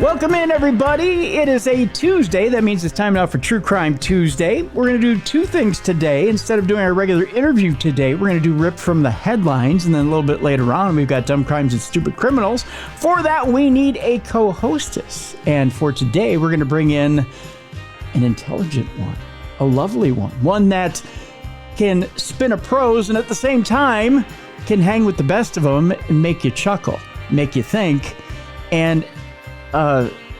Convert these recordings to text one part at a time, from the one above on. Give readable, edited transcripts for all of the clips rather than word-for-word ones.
Welcome in, everybody. It is a Tuesday. That means it's time now for True Crime Tuesday. We're going to do two things today. Instead of doing our regular interview today, we're going to do Rip from the Headlines. And then a little bit later on, we've got Dumb Crimes and Stupid Criminals. For that, we need a co-hostess. And for today, we're going to bring in an intelligent one, a lovely one that can spin a prose and at the same time can hang with the best of them and make you chuckle, make you think, and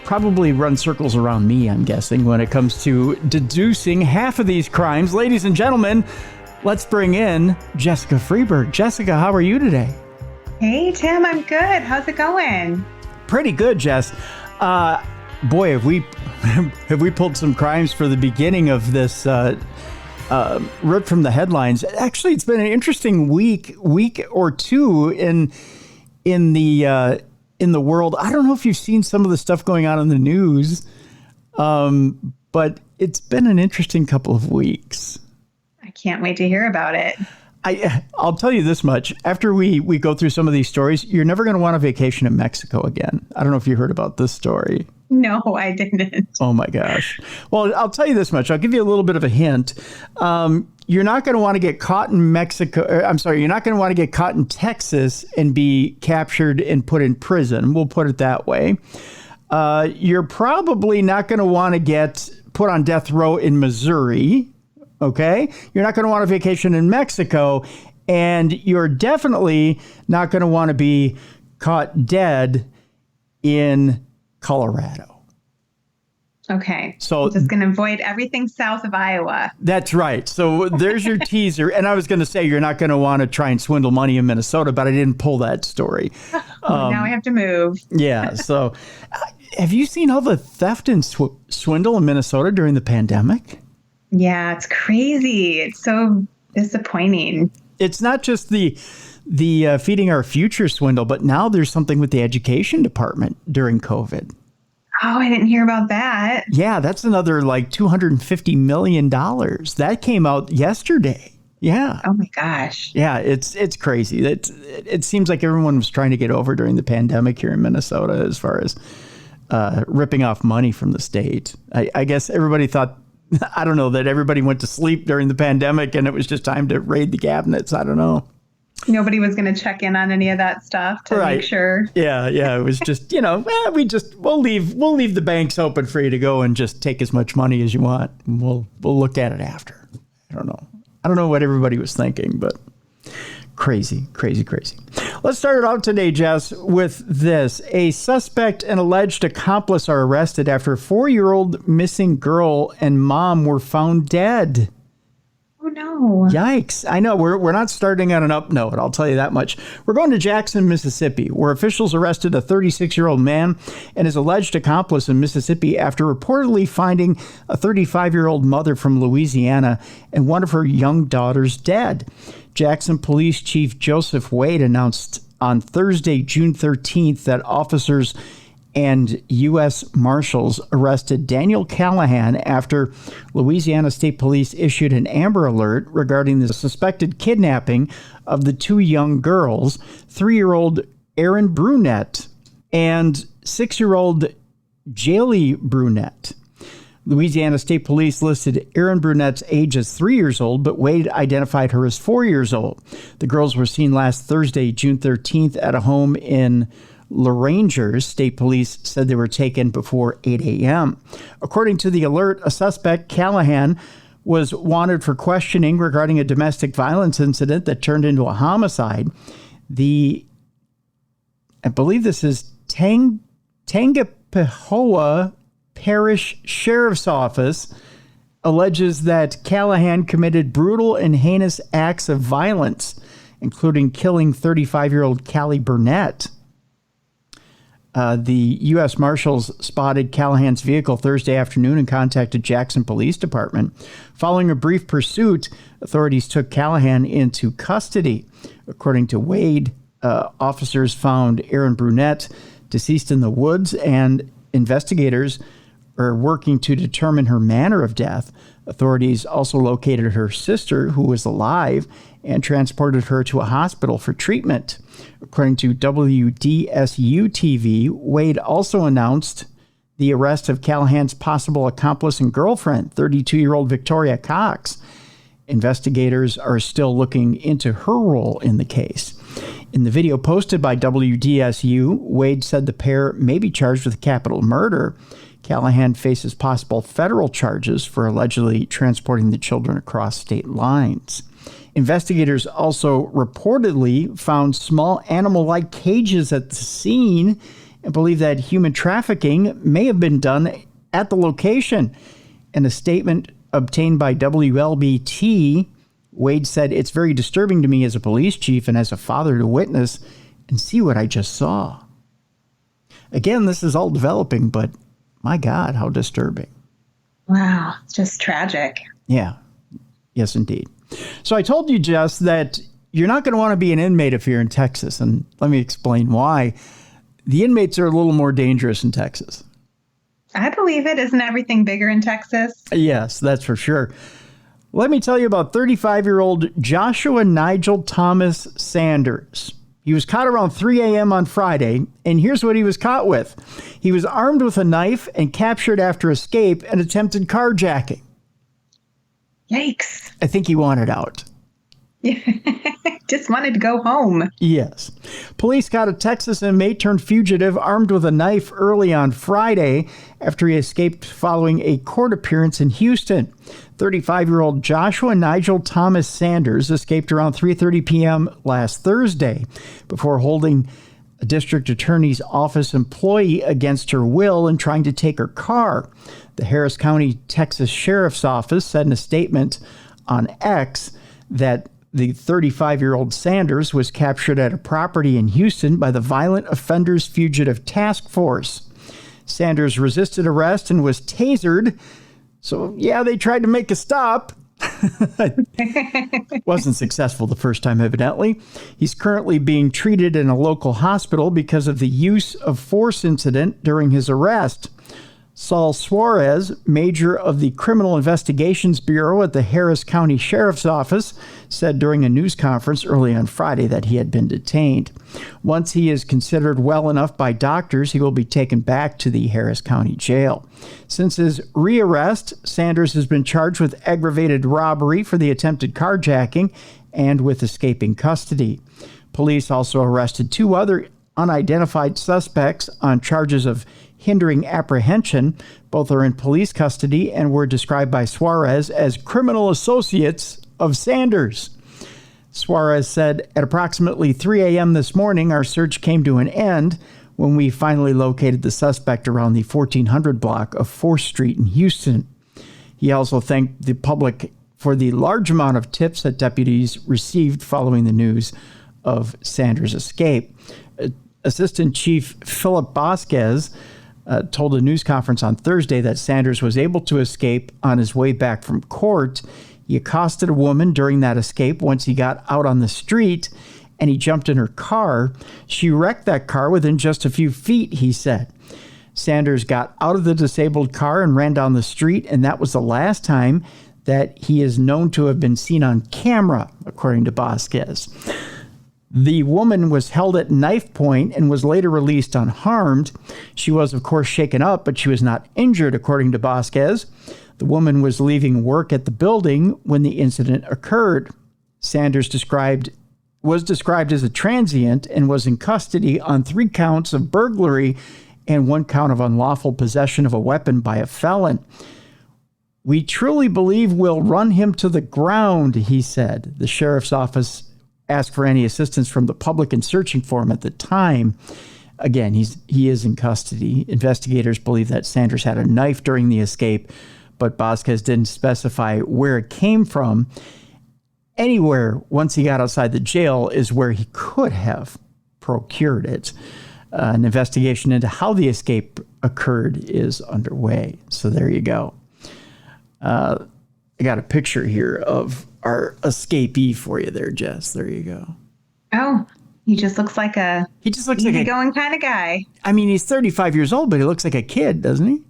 probably run circles around me, I'm guessing, when it comes to deducing half of these crimes. Ladies and gentlemen, let's bring in Jessica Freeburg. Jessica, how are you today? Hey, Tim, I'm good. How's it going? Pretty good, Jess. Boy, have we pulled some crimes for the beginning of this Rip from the Headlines. Actually, it's been an interesting week or two in the world. I don't know if you've seen some of the stuff going on in the news, but it's been an interesting couple of weeks. I can't wait to hear about it. I'll tell you this much. After we go through some of these stories, you're never going to want a vacation in Mexico again. I don't know if you heard about this story. No, I didn't. Oh, my gosh. Well, I'll tell you this much. I'll give you a little bit of a hint. You're not going to want to get caught in Mexico. You're not going to want to get caught in Texas and be captured and put in prison. We'll put it that way. You're probably not going to want to get put on death row in Missouri. Okay. You're not going to want a vacation in Mexico. And you're definitely not going to want to be caught dead in Colorado. Okay. So just going to avoid everything south of Iowa. That's right. So there's your teaser. And I was going to say you're not going to want to try and swindle money in Minnesota, but I didn't pull that story. Now I have to move. Yeah. So have you seen all the theft and swindle in Minnesota during the pandemic? Yeah, it's crazy. It's so disappointing. It's not just the feeding our future swindle, but now there's something with the education department during COVID. Oh, I didn't hear about that. Yeah, that's another like $250 million. That came out yesterday. Yeah. Oh, my gosh. Yeah, it's crazy. It seems like everyone was trying to get over during the pandemic here in Minnesota as far as ripping off money from the state. I guess everybody thought, I don't know, that everybody went to sleep during the pandemic and it was just time to raid the cabinets. I don't know. Nobody was going to check in on any of that stuff to make sure. Yeah. It was just, we'll leave the banks open for you to go and just take as much money as you want. And we'll look at it after. I don't know what everybody was thinking, but crazy. Let's start it out today, Jess, with this. A suspect and alleged accomplice are arrested after a 4-year-old missing girl and mom were found dead. Oh, no. Yikes. I know. We're not starting on an up note. I'll tell you that much. We're going to Jackson, Mississippi, where officials arrested a 36-year-old man and his alleged accomplice in Mississippi after reportedly finding a 35-year-old mother from Louisiana and one of her young daughters dead. Jackson Police Chief Joseph Wade announced on Thursday, June 13th, that officers and U.S. Marshals arrested Daniel Callahan after Louisiana State Police issued an Amber Alert regarding the suspected kidnapping of the two young girls, 3-year-old Erin Brunette and 6-year-old Jaylee Brunette. Louisiana State Police listed Erin Brunette's age as 3 years old, but Wade identified her as 4 years old. The girls were seen last Thursday, June 13th, at a home in LaRangers. State police said they were taken before 8 a.m. According to the alert, a suspect, Callahan, was wanted for questioning regarding a domestic violence incident that turned into a homicide. I believe this is Tangipahoa Parish Sheriff's Office alleges that Callahan committed brutal and heinous acts of violence, including killing 35-year-old Callie Burnett. The U.S. Marshals spotted Callahan's vehicle Thursday afternoon and contacted Jackson Police Department. Following a brief pursuit, authorities took Callahan into custody. According to Wade, officers found Erin Brunette deceased in the woods, and investigators are working to determine her manner of death. Authorities also located her sister, who was alive, and transported her to a hospital for treatment. According to WDSU TV, Wade also announced the arrest of Callahan's possible accomplice and girlfriend, 32-year-old Victoria Cox. Investigators are still looking into her role in the case. In the video posted by WDSU, Wade said the pair may be charged with capital murder. Callahan faces possible federal charges for allegedly transporting the children across state lines. Investigators also reportedly found small animal-like cages at the scene and believe that human trafficking may have been done at the location. In a statement obtained by WLBT, Wade said, "It's very disturbing to me as a police chief and as a father to witness and see what I just saw." Again, this is all developing, but my God, how disturbing. Wow, it's just tragic. Yeah. Yes, indeed. So I told you, Jess, that you're not going to want to be an inmate if you're in Texas, and let me explain why. The inmates are a little more dangerous in Texas. I believe it. Isn't everything bigger in Texas? Yes, that's for sure. Let me tell you about 35-year-old Joshua Nigel Thomas Sanders. He was caught around 3 a.m. on Friday, and here's what he was caught with. He was armed with a knife and captured after escape and attempted carjacking. Yikes. I think he wanted out. Just wanted to go home. Yes. Police caught a Texas inmate turned fugitive armed with a knife early on Friday after he escaped following a court appearance in Houston. 35-year-old Joshua Nigel Thomas Sanders escaped around 3:30 p.m. last Thursday before holding a district attorney's office employee against her will and trying to take her car. The Harris County, Texas Sheriff's Office said in a statement on X that the 35-year-old Sanders was captured at a property in Houston by the Violent Offenders Fugitive Task Force. Sanders resisted arrest and was tasered. So, yeah, they tried to make a stop. Wasn't successful the first time, evidently. He's currently being treated in a local hospital because of the use of force incident during his arrest. Saul Suarez, major of the Criminal Investigations Bureau at the Harris County Sheriff's Office, said during a news conference early on Friday that he had been detained. Once he is considered well enough by doctors, he will be taken back to the Harris County Jail. Since his rearrest, Sanders has been charged with aggravated robbery for the attempted carjacking and with escaping custody. Police also arrested two other unidentified suspects on charges of hindering apprehension. Both are in police custody and were described by Suarez as criminal associates of Sanders. Suarez said, "At approximately 3 a.m. this morning, our search came to an end when we finally located the suspect around the 1400 block of 4th Street in Houston." He also thanked the public for the large amount of tips that deputies received following the news of Sanders' escape. Assistant Chief Philip Vasquez told a news conference on Thursday that Sanders was able to escape on his way back from court. He accosted a woman during that escape once he got out on the street, and he jumped in her car. She wrecked that car within just a few feet, he said. Sanders got out of the disabled car and ran down the street, and that was the last time that he is known to have been seen on camera, according to Vasquez. The woman was held at knife point and was later released unharmed. She was, of course, shaken up, but she was not injured, according to Vasquez. The woman was leaving work at the building when the incident occurred. Sanders was described as a transient and was in custody on 3 counts of burglary and 1 count of unlawful possession of a weapon by a felon. "We truly believe we'll run him to the ground," he said. The sheriff's office asked for any assistance from the public in searching for him at the time. Again, he is in custody. Investigators believe that Sanders had a knife during the escape, but Vasquez didn't specify where it came from. Anywhere, once he got outside the jail, is where he could have procured it. An investigation into how the escape occurred is underway. So there you go. I got a picture here of our escapee for you there, Jess. There you go. Oh, he just looks like a easygoing kind of guy. I mean, he's 35 years old, but he looks like a kid, doesn't he?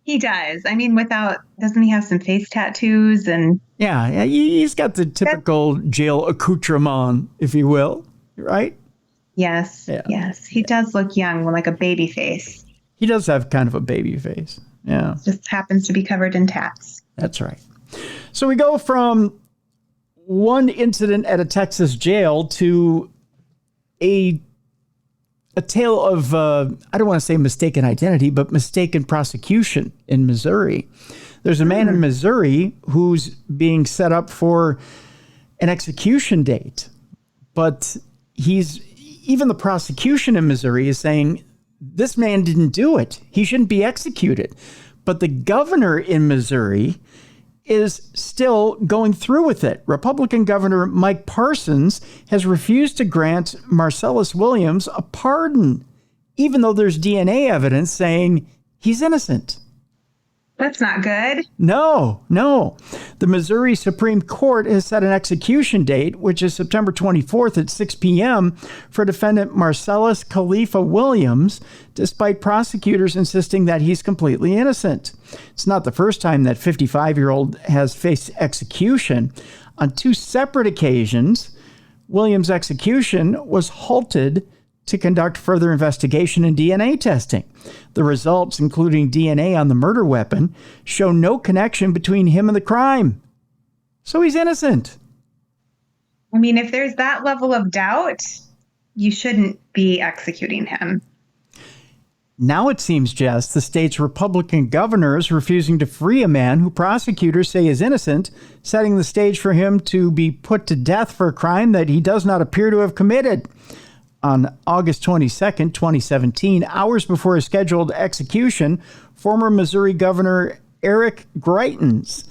He does. I mean, doesn't he have some face tattoos and? Yeah, he's got the typical jail accoutrement, if you will, right? Yes, yeah. Yes. He does look young, like a baby face. He does have kind of a baby face. Yeah. Just happens to be covered in tats. That's right. So we go from one incident at a Texas jail to a tale of, I don't want to say mistaken identity, but mistaken prosecution in Missouri. There's a man in Missouri who's being set up for an execution date, but even the prosecution in Missouri is saying this man didn't do it. He shouldn't be executed. But the governor in Missouri is still going through with it. Republican Governor Mike Parsons has refused to grant Marcellus Williams a pardon, even though there's DNA evidence saying he's innocent. That's not good. No. The Missouri Supreme Court has set an execution date, which is September 24th at 6 p.m. for defendant Marcellus Khalifa Williams, despite prosecutors insisting that he's completely innocent. It's not the first time that 55-year-old has faced execution. On two separate occasions, Williams' execution was halted to conduct further investigation and DNA testing. The results, including DNA on the murder weapon, show no connection between him and the crime. So he's innocent. I mean, if there's that level of doubt, you shouldn't be executing him. Now it seems, Jess, the state's Republican governor is refusing to free a man who prosecutors say is innocent, setting the stage for him to be put to death for a crime that he does not appear to have committed. On August 22nd, 2017, hours before his scheduled execution, former Missouri Governor Eric Greitens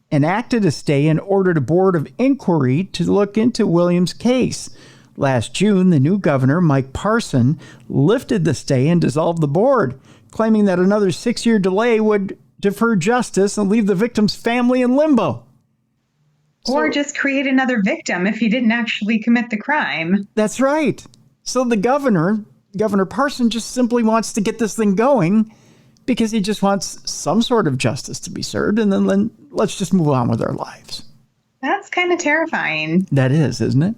enacted a stay and ordered a board of inquiry to look into Williams' case. Last June, the new governor, Mike Parson, lifted the stay and dissolved the board, claiming that another 6-year delay would defer justice and leave the victim's family in limbo. Or just create another victim if he didn't actually commit the crime. That's right. So the Governor Parson, just simply wants to get this thing going because he just wants some sort of justice to be served, and then let's just move on with our lives. That's kind of terrifying. That is, isn't it?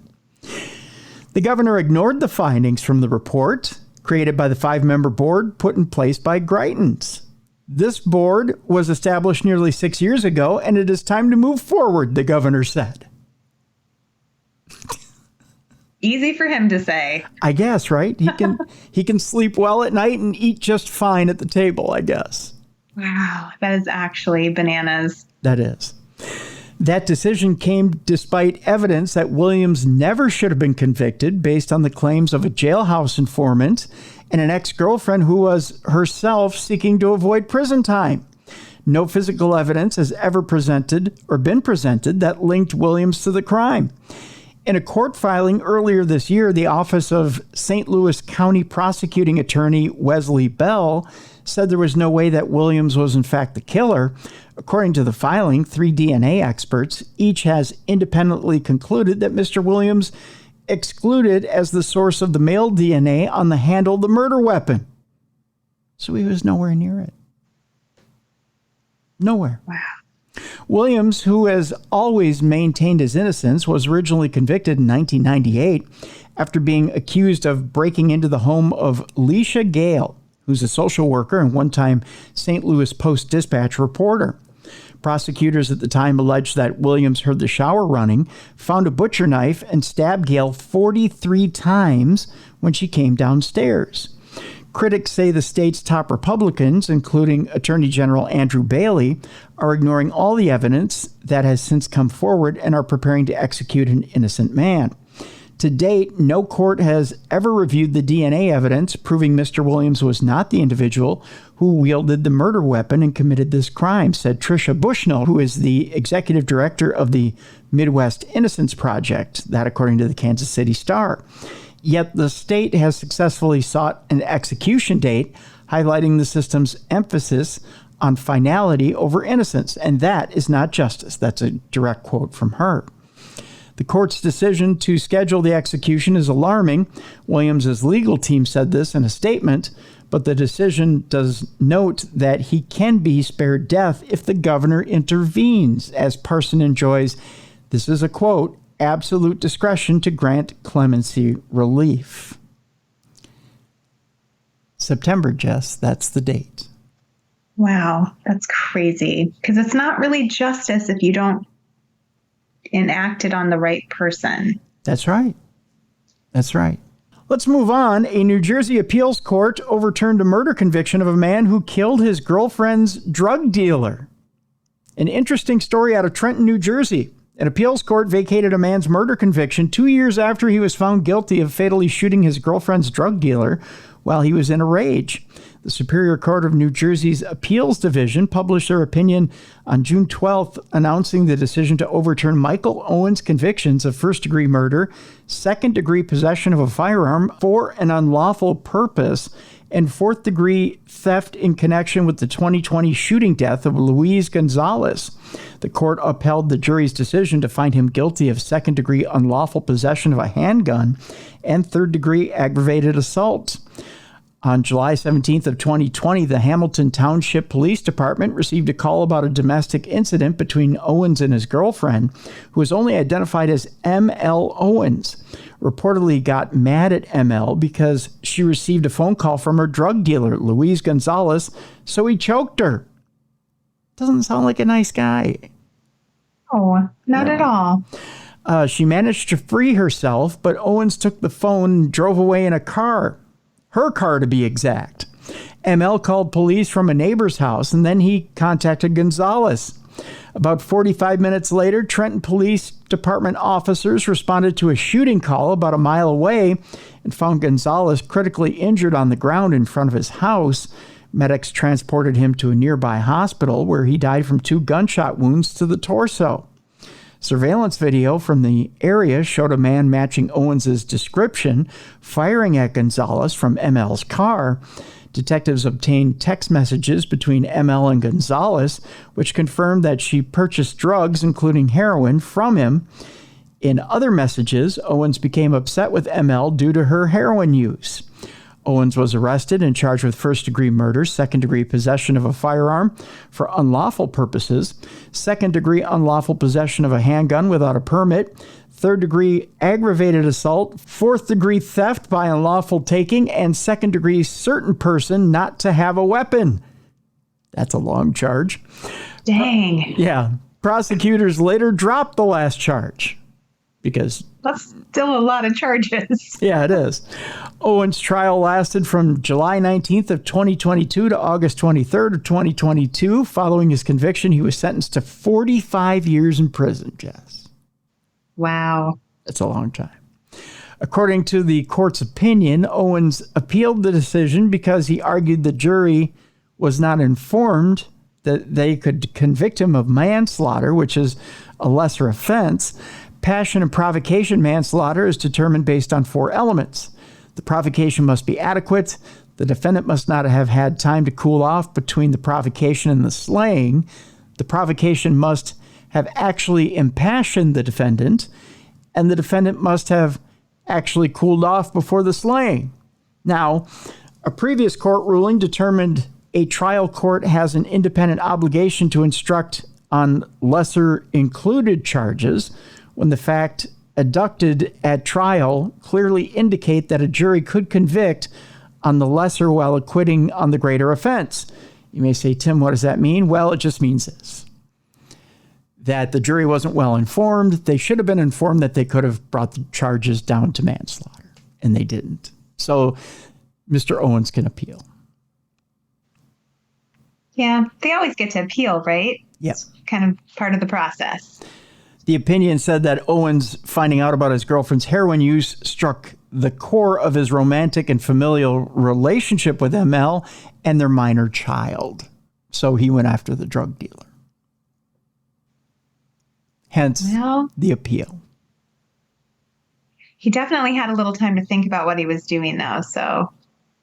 The governor ignored the findings from the report created by the 5-member board put in place by Greitens. This board was established nearly 6 years ago, and it is time to move forward, the governor said. Easy for him to say. I guess, right? He can sleep well at night and eat just fine at the table, I guess. Wow, that is actually bananas. That is. That decision came despite evidence that Williams never should have been convicted based on the claims of a jailhouse informant and an ex-girlfriend who was herself seeking to avoid prison time. No physical evidence has ever presented or been presented that linked Williams to the crime. In a court filing earlier this year, the Office of St. Louis County Prosecuting Attorney Wesley Bell said there was no way that Williams was in fact the killer. According to the filing, 3 DNA experts each has independently concluded that Mr. Williams excluded as the source of the male DNA on the handle of the murder weapon. So he was nowhere near it. Nowhere. Wow. Williams, who has always maintained his innocence, was originally convicted in 1998 after being accused of breaking into the home of Leisha Gale, who's a social worker and one-time St. Louis Post-Dispatch reporter. Prosecutors at the time alleged that Williams heard the shower running, found a butcher knife, and stabbed Gale 43 times when she came downstairs. Critics say the state's top Republicans, including Attorney General Andrew Bailey, are ignoring all the evidence that has since come forward and are preparing to execute an innocent man. To date, no court has ever reviewed the DNA evidence proving Mr. Williams was not the individual who wielded the murder weapon and committed this crime, said Tricia Bushnell, who is the executive director of the Midwest Innocence Project, that according to the Kansas City Star. Yet the state has successfully sought an execution date, highlighting the system's emphasis on finality over innocence. And that is not justice. That's a direct quote from her. The court's decision to schedule the execution is alarming. Williams' legal team said this in a statement, but the decision does note that he can be spared death if the governor intervenes, as Parson enjoys, this is a quote, absolute discretion to grant clemency relief. September, Jess. That's the date. Wow, that's crazy. Because it's not really justice if you don't enact it on the right person. That's right. That's right. Let's move on. A New Jersey appeals court overturned a murder conviction of a man who killed his girlfriend's drug dealer. An interesting story out of Trenton, New Jersey. An appeals court vacated a man's murder conviction 2 years after he was found guilty of fatally shooting his girlfriend's drug dealer while he was in a rage. The Superior Court of New Jersey's Appeals Division published their opinion on June 12th, announcing the decision to overturn Michael Owens' convictions of first-degree murder, second-degree possession of a firearm for an unlawful purpose, and fourth-degree theft in connection with the 2020 shooting death of Luis Gonzalez. The court upheld the jury's decision to find him guilty of second-degree unlawful possession of a handgun and third-degree aggravated assault. On July 17th of 2020, the Hamilton Township Police Department received a call about a domestic incident between Owens and his girlfriend, who was only identified as M.L. Owens. Reportedly got mad at M.L. because she received a phone call from her drug dealer, Luis Gonzalez, so he choked her. Doesn't sound like a nice guy. Oh, not at all. She managed to free herself, but Owens took the phone and drove away in a car. Her car, to be exact. ML called police from a neighbor's house, and then he contacted Gonzalez. About 45 minutes later, Trenton Police Department officers responded to a shooting call about a mile away and found Gonzalez critically injured on the ground in front of his house. Medics transported him to a nearby hospital where he died from 2 gunshot wounds to the torso. Surveillance video from the area showed a man matching Owens' description firing at Gonzalez from ML's car. Detectives obtained text messages between ML and Gonzalez, which confirmed that she purchased drugs, including heroin, from him. In other messages, Owens became upset with ML due to her heroin use. Owens was arrested and charged with first-degree murder, second-degree possession of a firearm for unlawful purposes, second-degree unlawful possession of a handgun without a permit, third-degree aggravated assault, fourth-degree theft by unlawful taking, and second-degree certain person not to have a weapon. That's a long charge. Dang. Yeah. Prosecutors later dropped the last charge because... That's still a lot of charges. Yeah, it is. Owens' trial lasted from July 19th of 2022 to August 23rd of 2022. Following his conviction, he was sentenced to 45 years in prison, Jess. Wow. That's a long time. According to the court's opinion, Owens appealed the decision because he argued the jury was not informed that they could convict him of manslaughter, which is a lesser offense. Passion and provocation manslaughter is determined based on 4 elements. The provocation must be adequate. The defendant must not have had time to cool off between the provocation and the slaying. The provocation must have actually impassioned the defendant, and the defendant must have actually cooled off before the slaying. Now, a previous court ruling determined a trial court has an independent obligation to instruct on lesser included charges when the fact adduced at trial clearly indicate that a jury could convict on the lesser while acquitting on the greater offense. You may say, Tim, what does that mean? Well, it just means this, that the jury wasn't well informed. They should have been informed that they could have brought the charges down to manslaughter, and they didn't. So Mr. Owens can appeal. Yeah, they always get to appeal, right? Yep. It's kind of part of the process. The opinion said that Owens finding out about his girlfriend's heroin use struck the core of his romantic and familial relationship with ML and their minor child. So he went after the drug dealer. Hence the appeal. He definitely had a little time to think about what he was doing, though. So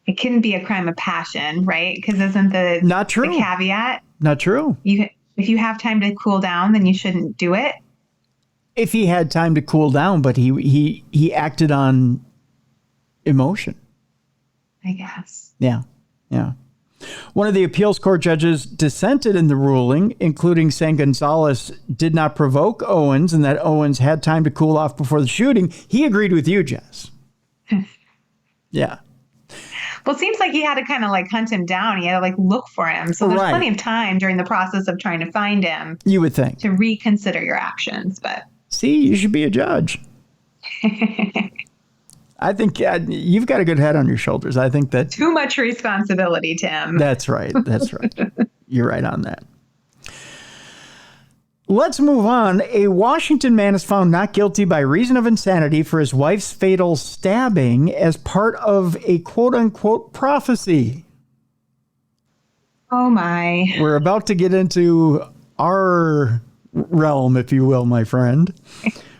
it couldn't be a crime of passion, right? Because isn't the Not true. The caveat? Not true. If you have time to cool down, then you shouldn't do it. If he had time to cool down, but he acted on emotion. I guess. Yeah. One of the appeals court judges dissented in the ruling, including saying Gonzalez did not provoke Owens and that Owens had time to cool off before the shooting. He agreed with you, Jess. Yeah. Well, it seems like he had to kind of like hunt him down. He had to like look for him. So there's plenty of time during the process of trying to find him. You would think. To reconsider your actions, but. See, you should be a judge. I think you've got a good head on your shoulders. I think that. Too much responsibility, Tim. That's right. That's right. You're right on that. Let's move on. A Washington man is found not guilty by reason of insanity for his wife's fatal stabbing as part of a quote-unquote prophecy. Oh, my. We're about to get into our realm, if you will, my friend.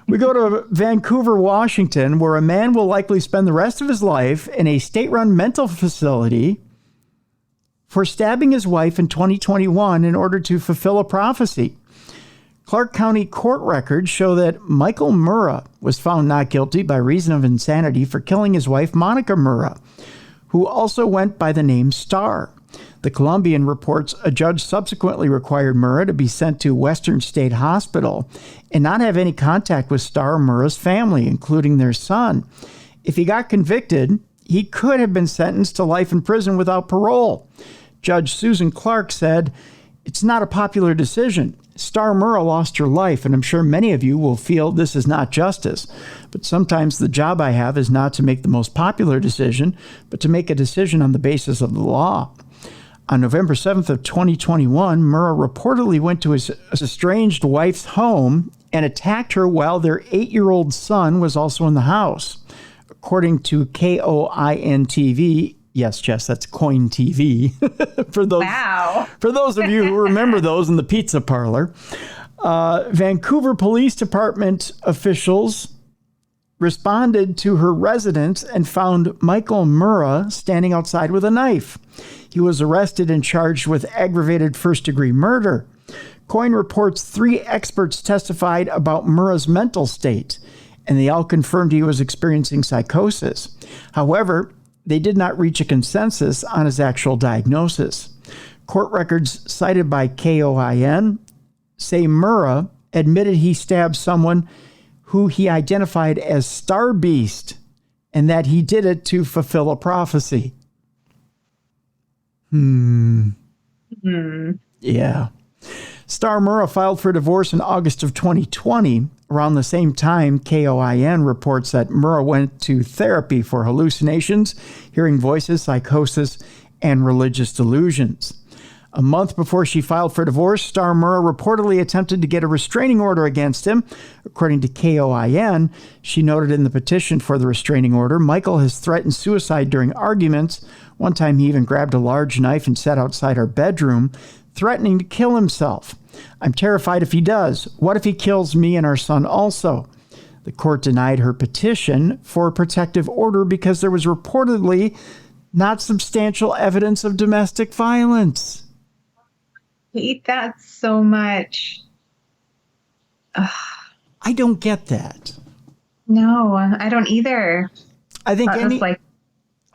We go to Vancouver, Washington, where a man will likely spend the rest of his life in a state-run mental facility for stabbing his wife in 2021 in order to fulfill a prophecy. Clark County court records show that Michael Murrah was found not guilty by reason of insanity for killing his wife, Monica Murrah, who also went by the name Star. The Columbian reports a judge subsequently required Murrah to be sent to Western State Hospital and not have any contact with Star Murrah's family, including their son. If he got convicted, he could have been sentenced to life in prison without parole. Judge Susan Clark said, "It's not a popular decision. Star Murrah lost her life, and I'm sure many of you will feel this is not justice. But sometimes the job I have is not to make the most popular decision, but to make a decision on the basis of the law." On November 7th of 2021, Murrah reportedly went to his estranged wife's home and attacked her while their 8-year-old son was also in the house. According to KOIN TV, yes, Jess, that's Coin TV. For those of you who remember those in the pizza parlor, Vancouver Police Department officials responded to her residence and found Michael Murrah standing outside with a knife. He was arrested and charged with aggravated first-degree murder. Coin reports 3 experts testified about Murrah's mental state, and they all confirmed he was experiencing psychosis. However, they did not reach a consensus on his actual diagnosis. Court records cited by KOIN say Murrah admitted he stabbed someone who he identified as Star Beast and that he did it to fulfill a prophecy. Yeah. Star Murrah filed for divorce in August of 2020. Around the same time, KOIN reports that Murrah went to therapy for hallucinations, hearing voices, psychosis, and religious delusions. A month before she filed for divorce, Star Murrah reportedly attempted to get a restraining order against him. According to KOIN, she noted in the petition for the restraining order, Michael has threatened suicide during arguments. One time he even grabbed a large knife and sat outside our bedroom, threatening to kill himself. I'm terrified if he does. What if he kills me and our son also? The court denied her petition for a protective order because there was reportedly not substantial evidence of domestic violence. I hate that so much. Ugh. I don't get that. No, I don't either. I think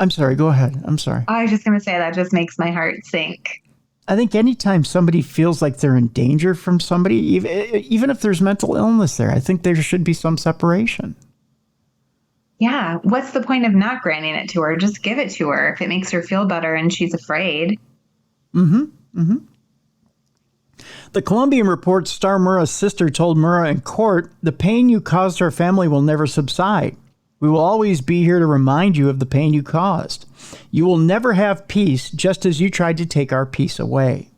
I'm sorry, go ahead. I'm sorry. I was just going to say that just makes my heart sink. I think anytime somebody feels like they're in danger from somebody, even if there's mental illness there, I think there should be some separation. Yeah. What's the point of not granting it to her? Just give it to her if it makes her feel better and she's afraid. The Columbian reports Star Murrah's sister told Murrah in court, "The pain you caused our family will never subside. We will always be here to remind you of the pain you caused. You will never have peace, just as you tried to take our peace away."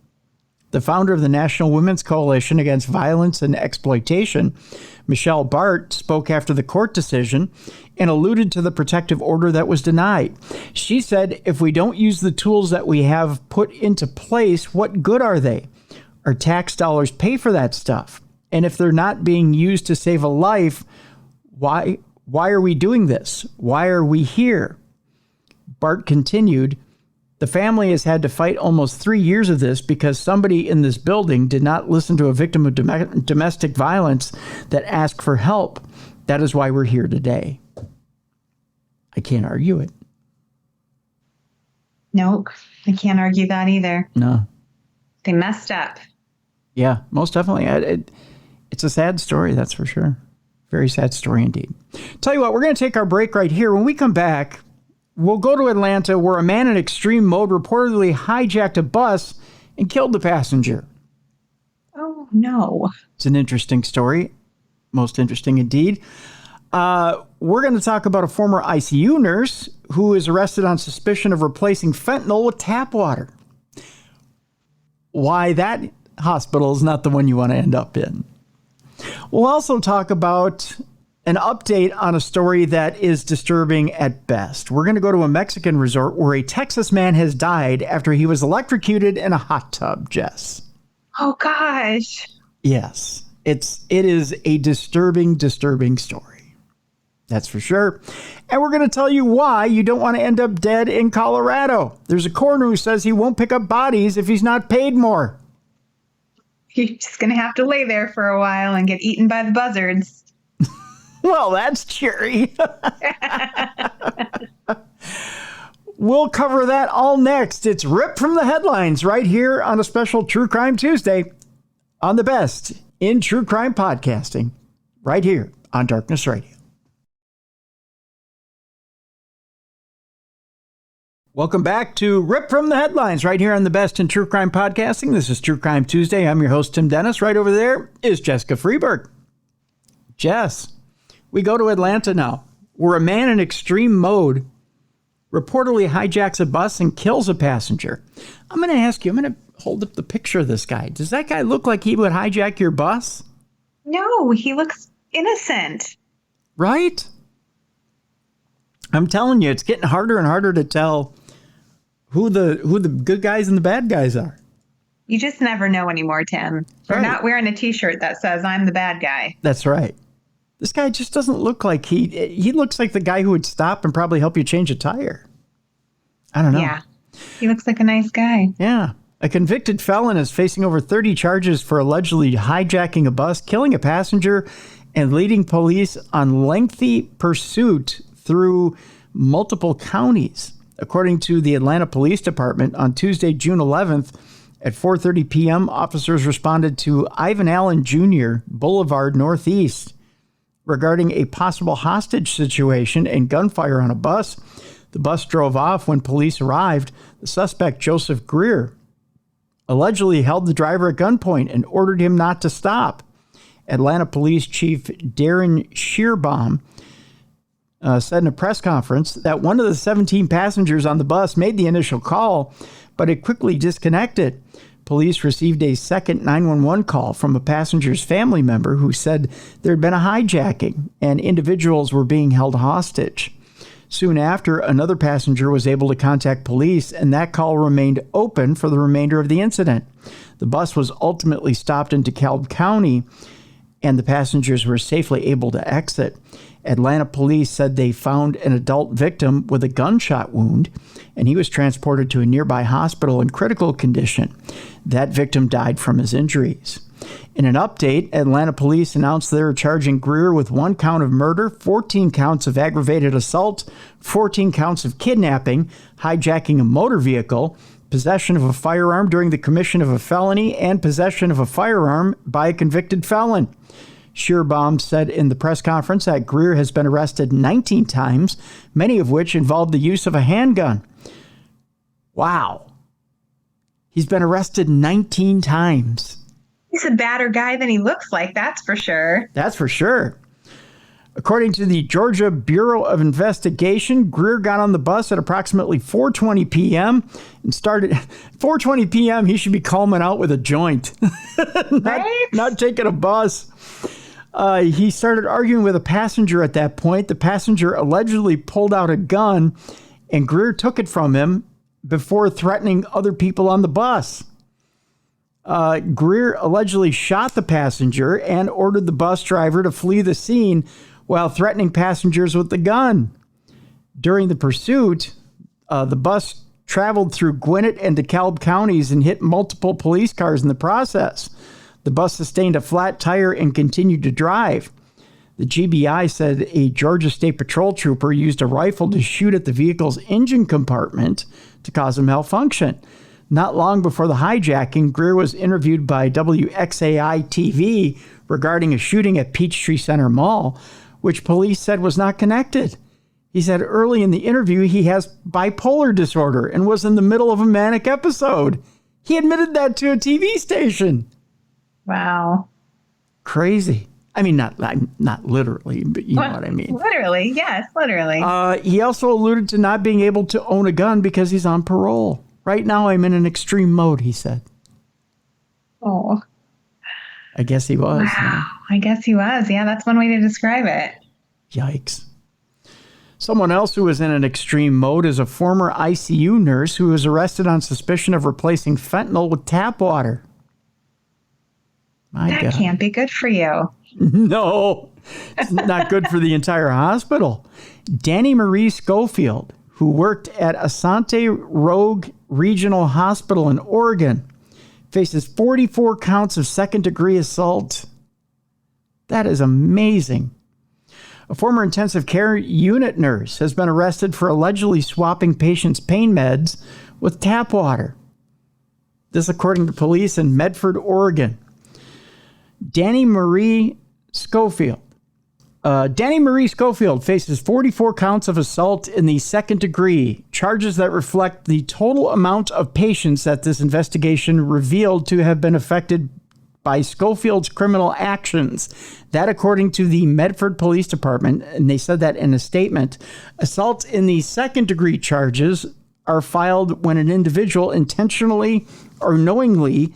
The founder of the National Women's Coalition Against Violence and Exploitation, Michelle Bart, spoke after the court decision and alluded to the protective order that was denied. She said, "If we don't use the tools that we have put into place, what good are they? Our tax dollars pay for that stuff. And if they're not being used to save a life, why are we doing this? Why are we here?" Bart continued, "The family has had to fight almost 3 years of this because somebody in this building did not listen to a victim of domestic violence that asked for help. That is why we're here today." I can't argue it. Nope, I can't argue that either. No. They messed up. Yeah, most definitely. It's a sad story, that's for sure. Very sad story indeed. Tell you what, we're going to take our break right here. When we come back, we'll go to Atlanta, where a man in extreme mode reportedly hijacked a bus and killed the passenger. Oh, no. It's an interesting story. Most interesting indeed. We're going to talk about a former ICU nurse who is arrested on suspicion of replacing fentanyl with tap water. Why that hospital is not the one you want to end up in. We'll also talk about an update on a story that is disturbing at best. We're going to go to a Mexican resort where a Texas man has died after he was electrocuted in a hot tub, Jess. Oh, gosh. Yes, it is a disturbing story. That's for sure. And we're going to tell you why you don't want to end up dead in Colorado. There's a coroner who says he won't pick up bodies if he's not paid more. You're just going to have to lay there for a while and get eaten by the buzzards. Well, that's cheery. We'll cover that all next. It's ripped from the headlines right here on a special True Crime Tuesday on the best in true crime podcasting right here on Darkness Radio. Welcome back to Rip from the Headlines right here on the best in true crime podcasting. This is True Crime Tuesday. I'm your host, Tim Dennis. Right over there is Jessica Freeburg. Jess, we go to Atlanta now, where a man in extreme mode reportedly hijacks a bus and kills a passenger. I'm going to ask you, I'm going to hold up the picture of this guy. Does that guy look like he would hijack your bus? No, he looks innocent. Right? I'm telling you, it's getting harder and harder to tell who the good guys and the bad guys are. You just never know anymore, Tim. You're Right. not wearing a T-shirt that says I'm the bad guy. That's right. This guy just doesn't look like he looks like the guy who would stop and probably help you change a tire. I don't know. Yeah, he looks like a nice guy. Yeah. A convicted felon is facing over 30 charges for allegedly hijacking a bus, killing a passenger, and leading police on lengthy pursuit through multiple counties. According to the Atlanta Police Department, on Tuesday, June 11th, at 4:30 p.m., officers responded to Ivan Allen Jr. Boulevard Northeast regarding a possible hostage situation and gunfire on a bus. The bus drove off. When police arrived, the suspect, Joseph Greer, allegedly held the driver at gunpoint and ordered him not to stop. Atlanta Police Chief Darren Shearbaum said in a press conference that one of the 17 passengers on the bus made the initial call, but it quickly disconnected. Police received a second 911 call from a passenger's family member who said there had been a hijacking and individuals were being held hostage. Soon after, another passenger was able to contact police, and that call remained open for the remainder of the incident. The bus was ultimately stopped in DeKalb County, and the passengers were safely able to exit. Atlanta police said they found an adult victim with a gunshot wound, and he was transported to a nearby hospital in critical condition. That victim died from his injuries. In an update, Atlanta police announced they were charging Greer with 1 count of murder, 14 counts of aggravated assault, 14 counts of kidnapping, hijacking a motor vehicle, possession of a firearm during the commission of a felony, and possession of a firearm by a convicted felon. Shearbaum said in the press conference that Greer has been arrested 19 times, many of which involved the use of a handgun. Wow. He's been arrested 19 times. He's a badder guy than he looks like, that's for sure. That's for sure. According to the Georgia Bureau of Investigation, Greer got on the bus at approximately 4:20 p.m. and started 4:20 p.m. He should be calming out with a joint, not taking a bus. He started arguing with a passenger at that point. The passenger allegedly pulled out a gun, and Greer took it from him before threatening other people on the bus. Greer allegedly shot the passenger and ordered the bus driver to flee the scene while threatening passengers with the gun. During the pursuit, the bus traveled through Gwinnett and DeKalb counties and hit multiple police cars in the process. The bus sustained a flat tire and continued to drive. The GBI said a Georgia State Patrol trooper used a rifle to shoot at the vehicle's engine compartment to cause a malfunction. Not long before the hijacking, Greer was interviewed by WXAI TV regarding a shooting at Peachtree Center Mall, which police said was not connected. He said early in the interview he has bipolar disorder and was in the middle of a manic episode. He admitted that to a TV station. Wow. Crazy. I mean, not literally, but you know what I mean. Literally, yes, literally. He also alluded to not being able to own a gun because he's on parole. Right now, I'm in an extreme mode, he said. Oh. I guess he was. Wow. Yeah. I guess he was. Yeah, that's one way to describe it. Yikes. Someone else who was in an extreme mode is a former ICU nurse who was arrested on suspicion of replacing fentanyl with tap water. My God. That can't be good for you. No, it's not good for the entire hospital. Danny Marie Schofield, who worked at Asante Rogue Regional Hospital in Oregon, faces 44 counts of second-degree assault. That is amazing. A former intensive care unit nurse has been arrested for allegedly swapping patients' pain meds with tap water. This according to police in Medford, Oregon. Danny Marie Schofield faces 44 counts of assault in the second degree, charges that reflect the total amount of patients that this investigation revealed to have been affected by Schofield's criminal actions. That according to the Medford Police Department, and they said that in a statement. Assault in the second degree charges are filed when an individual intentionally or knowingly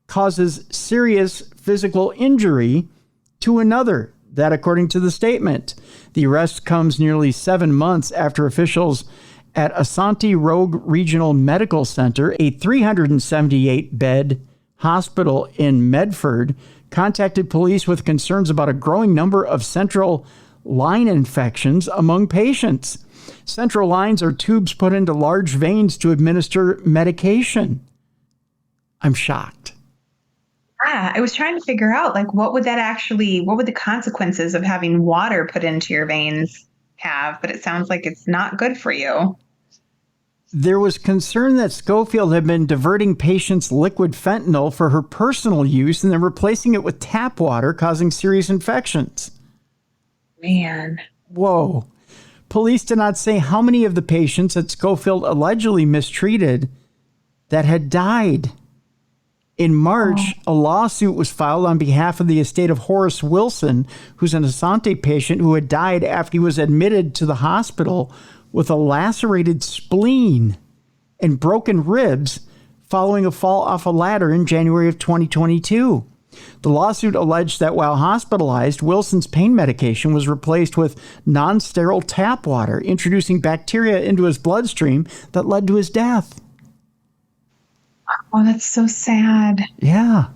causes serious physical injury to another. That according to the statement. The arrest comes nearly 7 months after officials at Asante Rogue Regional Medical Center, a 378-bed hospital in Medford, contacted police with concerns about a growing number of central line infections among patients. Central lines are tubes put into large veins to administer medication. I'm shocked. I was trying to figure out, like, what would the consequences of having water put into your veins have? But it sounds like it's not good for you. There was concern that Schofield had been diverting patients' liquid fentanyl for her personal use and then replacing it with tap water, causing serious infections. Man. Whoa. Police did not say how many of the patients that Schofield allegedly mistreated that had died. In March, a lawsuit was filed on behalf of the estate of Horace Wilson, who's an Asante patient who had died after he was admitted to the hospital with a lacerated spleen and broken ribs following a fall off a ladder in January of 2022. The lawsuit alleged that while hospitalized, Wilson's pain medication was replaced with non-sterile tap water, introducing bacteria into his bloodstream that led to his death. Oh, that's so sad. Yeah.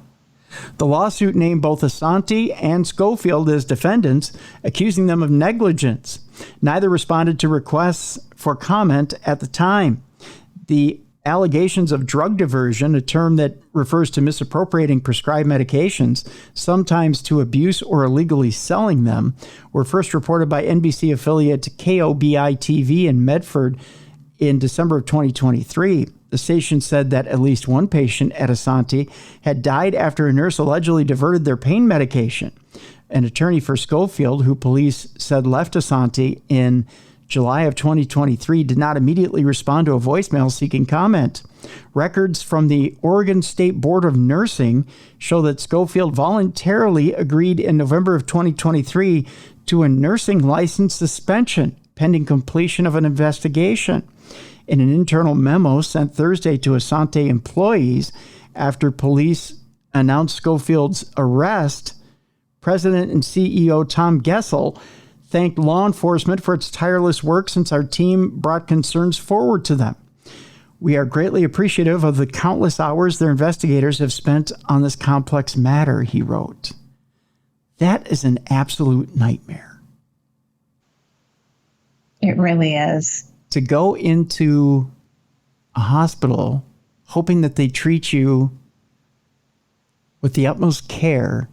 The lawsuit named both Asante and Schofield as defendants, accusing them of negligence. Neither responded to requests for comment at the time. The allegations of drug diversion, a term that refers to misappropriating prescribed medications, sometimes to abuse or illegally selling them, were first reported by NBC affiliate KOBI-TV in Medford in December of 2023. The station said that at least one patient at Asante had died after a nurse allegedly diverted their pain medication. An attorney for Schofield, who police said left Asante in July of 2023, did not immediately respond to a voicemail seeking comment. Records from the Oregon State Board of Nursing show that Schofield voluntarily agreed in November of 2023 to a nursing license suspension pending completion of an investigation. In an internal memo sent Thursday to Asante employees after police announced Schofield's arrest, President and CEO Tom Gessel thanked law enforcement for its tireless work since our team brought concerns forward to them. We are greatly appreciative of the countless hours their investigators have spent on this complex matter, he wrote. That is an absolute nightmare. It really is. To go into a hospital hoping that they treat you with the utmost care.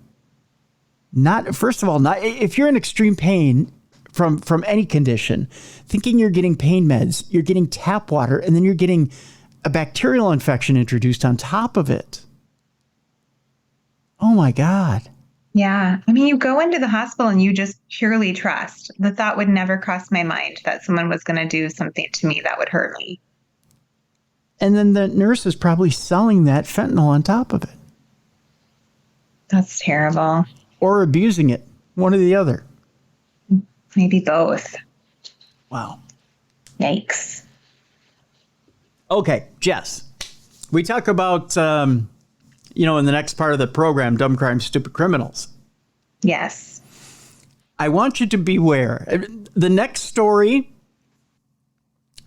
Not, first of all, not if you're in extreme pain from any condition, thinking you're getting pain meds, you're getting tap water, and then you're getting a bacterial infection introduced on top of it. Oh my God. Yeah. I mean, you go into the hospital and you just purely trust. The thought would never cross my mind that someone was going to do something to me that would hurt me. And then the nurse is probably selling that fentanyl on top of it. That's terrible. Or abusing it. One or the other. Maybe both. Wow. Yikes. Okay, Jess. We talk about, in the next part of the program, Dumb Crimes, Stupid Criminals. Yes. I want you to beware. The next story,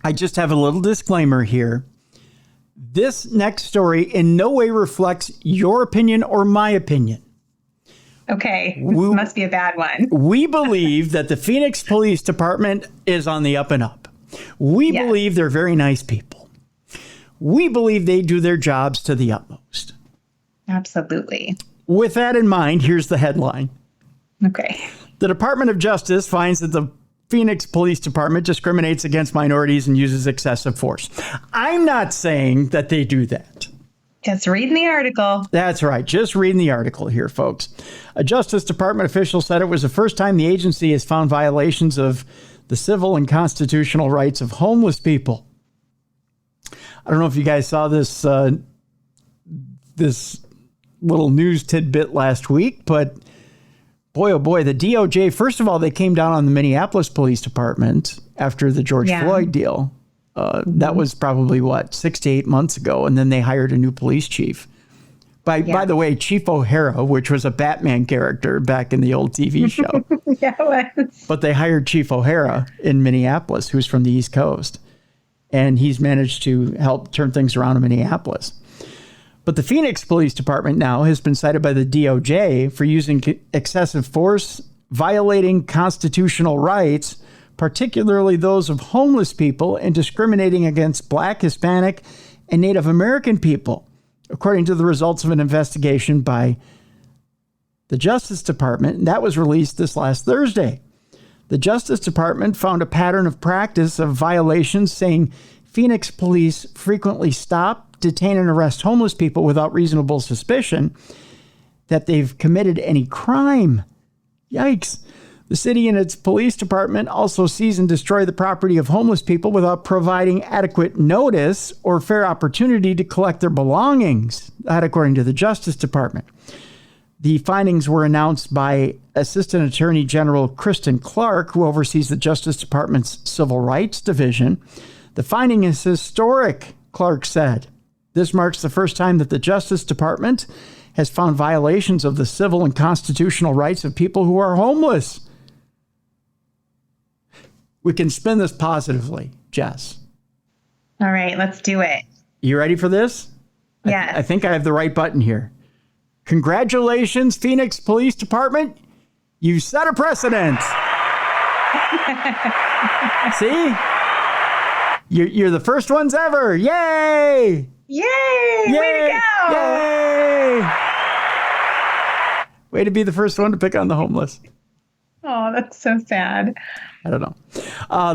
I just have a little disclaimer here. This next story in no way reflects your opinion or my opinion. Okay, this must be a bad one. We believe that the Phoenix Police Department is on the up and up. We believe they're very nice people. We believe they do their jobs to the utmost. Absolutely. With that in mind, here's the headline. Okay. The Department of Justice finds that the Phoenix Police Department discriminates against minorities and uses excessive force. I'm not saying that they do that. Just reading the article. That's right. Just reading the article here, folks. A Justice Department official said it was the first time the agency has found violations of the civil and constitutional rights of homeless people. I don't know if you guys saw this this little news tidbit last week, but boy, oh boy, the DOJ, first of all, they came down on the Minneapolis Police Department after the George Floyd deal. That was probably, 6 to 8 months ago. And then they hired a new police chief. By the way, Chief O'Hara, which was a Batman character back in the old TV show. Yeah, it was. But they hired Chief O'Hara in Minneapolis, who's from the East Coast. And he's managed to help turn things around in Minneapolis. But the Phoenix Police Department now has been cited by the DOJ for using excessive force, violating constitutional rights, particularly those of homeless people, and discriminating against Black, Hispanic, and Native American people, according to the results of an investigation by the Justice Department. And that was released this last Thursday. The Justice Department found a pattern of practice of violations, saying Phoenix police frequently stop, detain, and arrest homeless people without reasonable suspicion that they've committed any crime. Yikes. The city and its police department also seize and destroy the property of homeless people without providing adequate notice or fair opportunity to collect their belongings. That, according to the Justice Department. The findings were announced by Assistant Attorney General Kristen Clark, who oversees the Justice Department's Civil Rights Division. The finding is historic, Clark said. This marks the first time that the Justice Department has found violations of the civil and constitutional rights of people who are homeless. We can spin this positively, Jess. All right, let's do it. You ready for this? Yes. I think I have the right button here. Congratulations, Phoenix Police Department. You set a precedent. See? You're the first ones ever. Yay! Yay! Way to go! Yay! Way to be the first one to pick on the homeless. Oh, that's so sad. I don't know.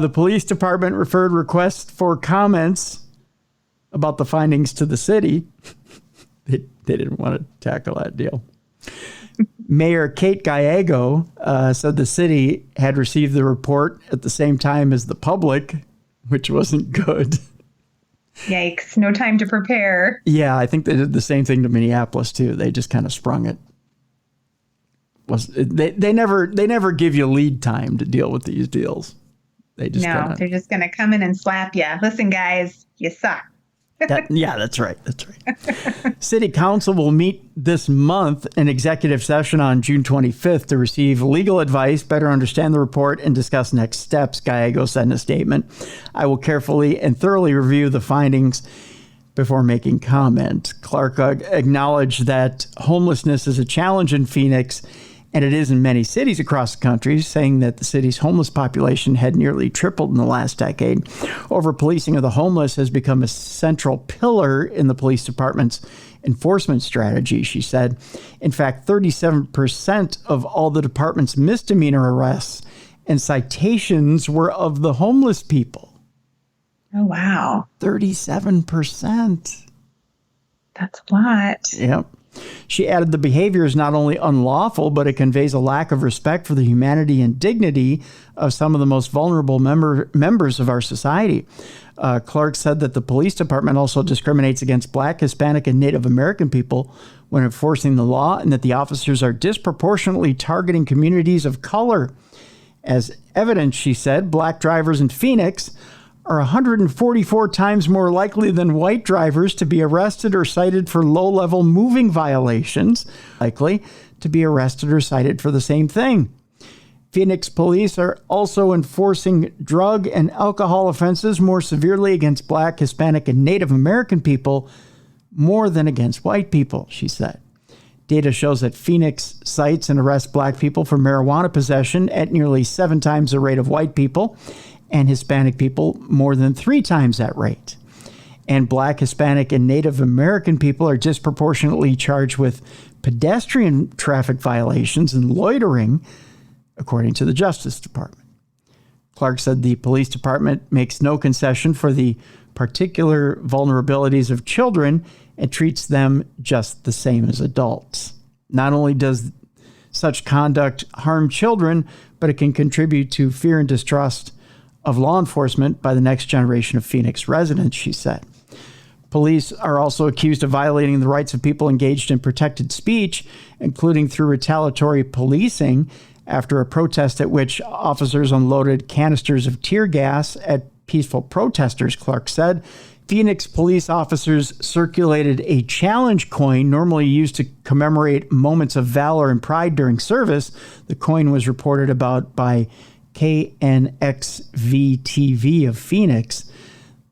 The police department referred requests for comments about the findings to the city. They didn't want to tackle that deal. Mayor Kate Gallego said the city had received the report at the same time as the public, which wasn't good. Yikes. No time to prepare. Yeah, I think they did the same thing to Minneapolis, too. They just kind of sprung it. They never give you lead time to deal with these deals. They're just going to come in and slap you. Listen, guys, you suck. That's right. City Council will meet this month in executive session on June 25th to receive legal advice, better understand the report, and discuss next steps, Gallego said in a statement. I will carefully and thoroughly review the findings before making comment. Clark acknowledged that homelessness is a challenge in Phoenix, and it is in many cities across the country, saying that the city's homeless population had nearly tripled in the last decade. Over-policing of the homeless has become a central pillar in the police department's enforcement strategy, she said. In fact, 37% of all the department's misdemeanor arrests and citations were of the homeless people. Oh, wow. 37%. That's a lot. Yep. She added the behavior is not only unlawful, but it conveys a lack of respect for the humanity and dignity of some of the most vulnerable members of our society. Clark said that the police department also discriminates against Black, Hispanic, and Native American people when enforcing the law, and that the officers are disproportionately targeting communities of color. As evidence, she said, Black drivers in Phoenix are 144 times more likely than white drivers to be arrested or cited for low-level moving violations, likely to be arrested or cited for the same thing. Phoenix police are also enforcing drug and alcohol offenses more severely against Black, Hispanic, and Native American people more than against white people, she said. Data shows that Phoenix cites and arrests Black people for marijuana possession at nearly 7 times the rate of white people, and Hispanic people more than 3 times that rate. And Black, Hispanic, and Native American people are disproportionately charged with pedestrian traffic violations and loitering, according to the Justice Department. Clark said the police department makes no concession for the particular vulnerabilities of children and treats them just the same as adults. Not only does such conduct harm children, but it can contribute to fear and distrust of law enforcement by the next generation of Phoenix residents, she said. Police are also accused of violating the rights of people engaged in protected speech, including through retaliatory policing after a protest at which officers unloaded canisters of tear gas at peaceful protesters, Clark said. Phoenix police officers circulated a challenge coin normally used to commemorate moments of valor and pride during service. The coin was reported about by KNXV-TV of Phoenix.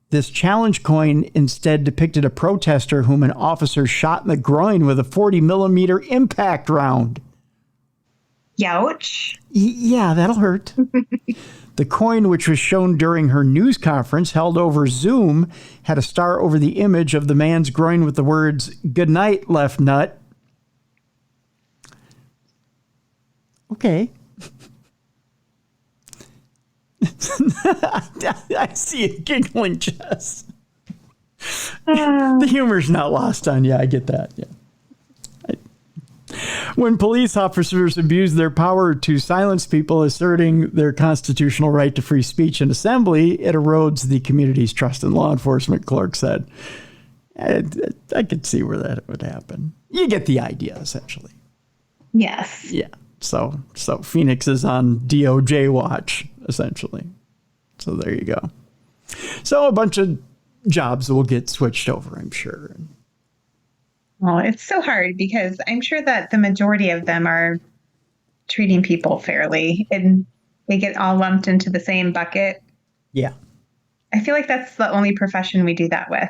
This challenge coin instead depicted a protester whom an officer shot in the groin with a 40-millimeter impact round. Youch. Yeah, that'll hurt. The coin, which was shown during her news conference held over Zoom, had a star over the image of the man's groin with the words, "Good night, left nut." Okay. I see you giggling, Jess. The humor's not lost on you. I get that. Yeah. When police officers abuse their power to silence people asserting their constitutional right to free speech and assembly, it erodes the community's trust in law enforcement, Clark said. I could see where that would happen. You get the idea, essentially. Yes. Yeah. So Phoenix is on DOJ watch, essentially. So there you go. So a bunch of jobs will get switched over, I'm sure. Well, it's so hard because I'm sure that the majority of them are treating people fairly and they get all lumped into the same bucket. Yeah. I feel like that's the only profession we do that with.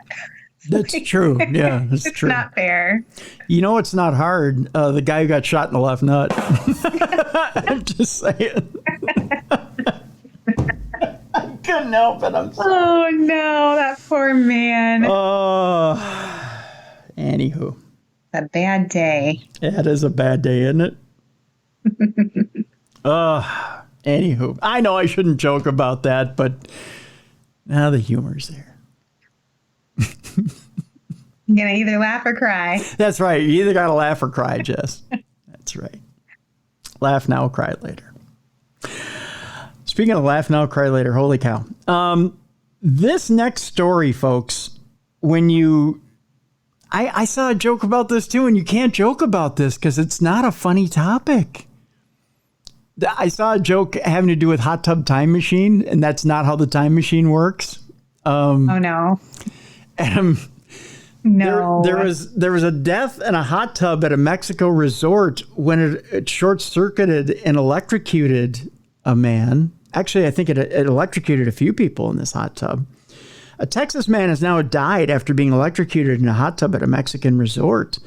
That's true. Yeah, that's true. It's not fair. You know, it's not hard. The guy who got shot in the left nut. I'm just saying. I couldn't help it. I'm sorry. Oh, no, that poor man. Anywho. A bad day. It is a bad day, isn't it? Anywho. I know I shouldn't joke about that, but now the humor's there. You're going to either laugh or cry. That's right. You either got to laugh or cry, Jess. That's right. Laugh now, cry later. Speaking of laugh now, cry later, holy cow. This next story, folks, when you... I saw a joke about this too, and you can't joke about this because it's not a funny topic. I saw a joke having to do with hot tub time machine, and that's not how the time machine works. Oh, no. No. There was a death in a hot tub at a Mexico resort when it short-circuited and electrocuted a man. Actually, I think it electrocuted a few people in this hot tub. A Texas man has now died after being electrocuted in a hot tub at a Mexican resort.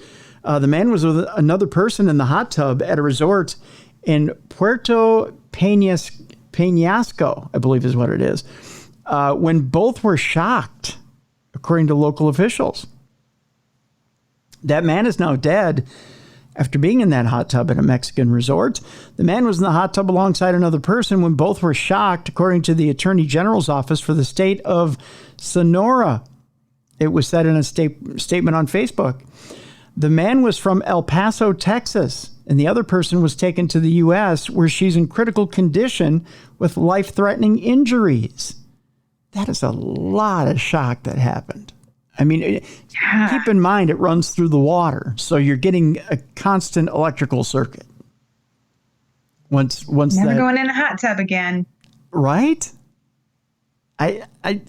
The man was with another person in the hot tub at a resort in Puerto Peñasco, I believe is what it is, when both were shocked, according to local officials. That man is now dead after being in that hot tub at a Mexican resort. The man was in the hot tub alongside another person when both were shocked, according to the Attorney General's office for the state of Sonora. It was said in a statement on Facebook. The man was from El Paso, Texas, and the other person was taken to the U.S., where she's in critical condition with life-threatening injuries. That is a lot of shock that happened. I mean, keep in mind it runs through the water, so you're getting a constant electrical circuit. Once Never going in a hot tub again. Right? I'm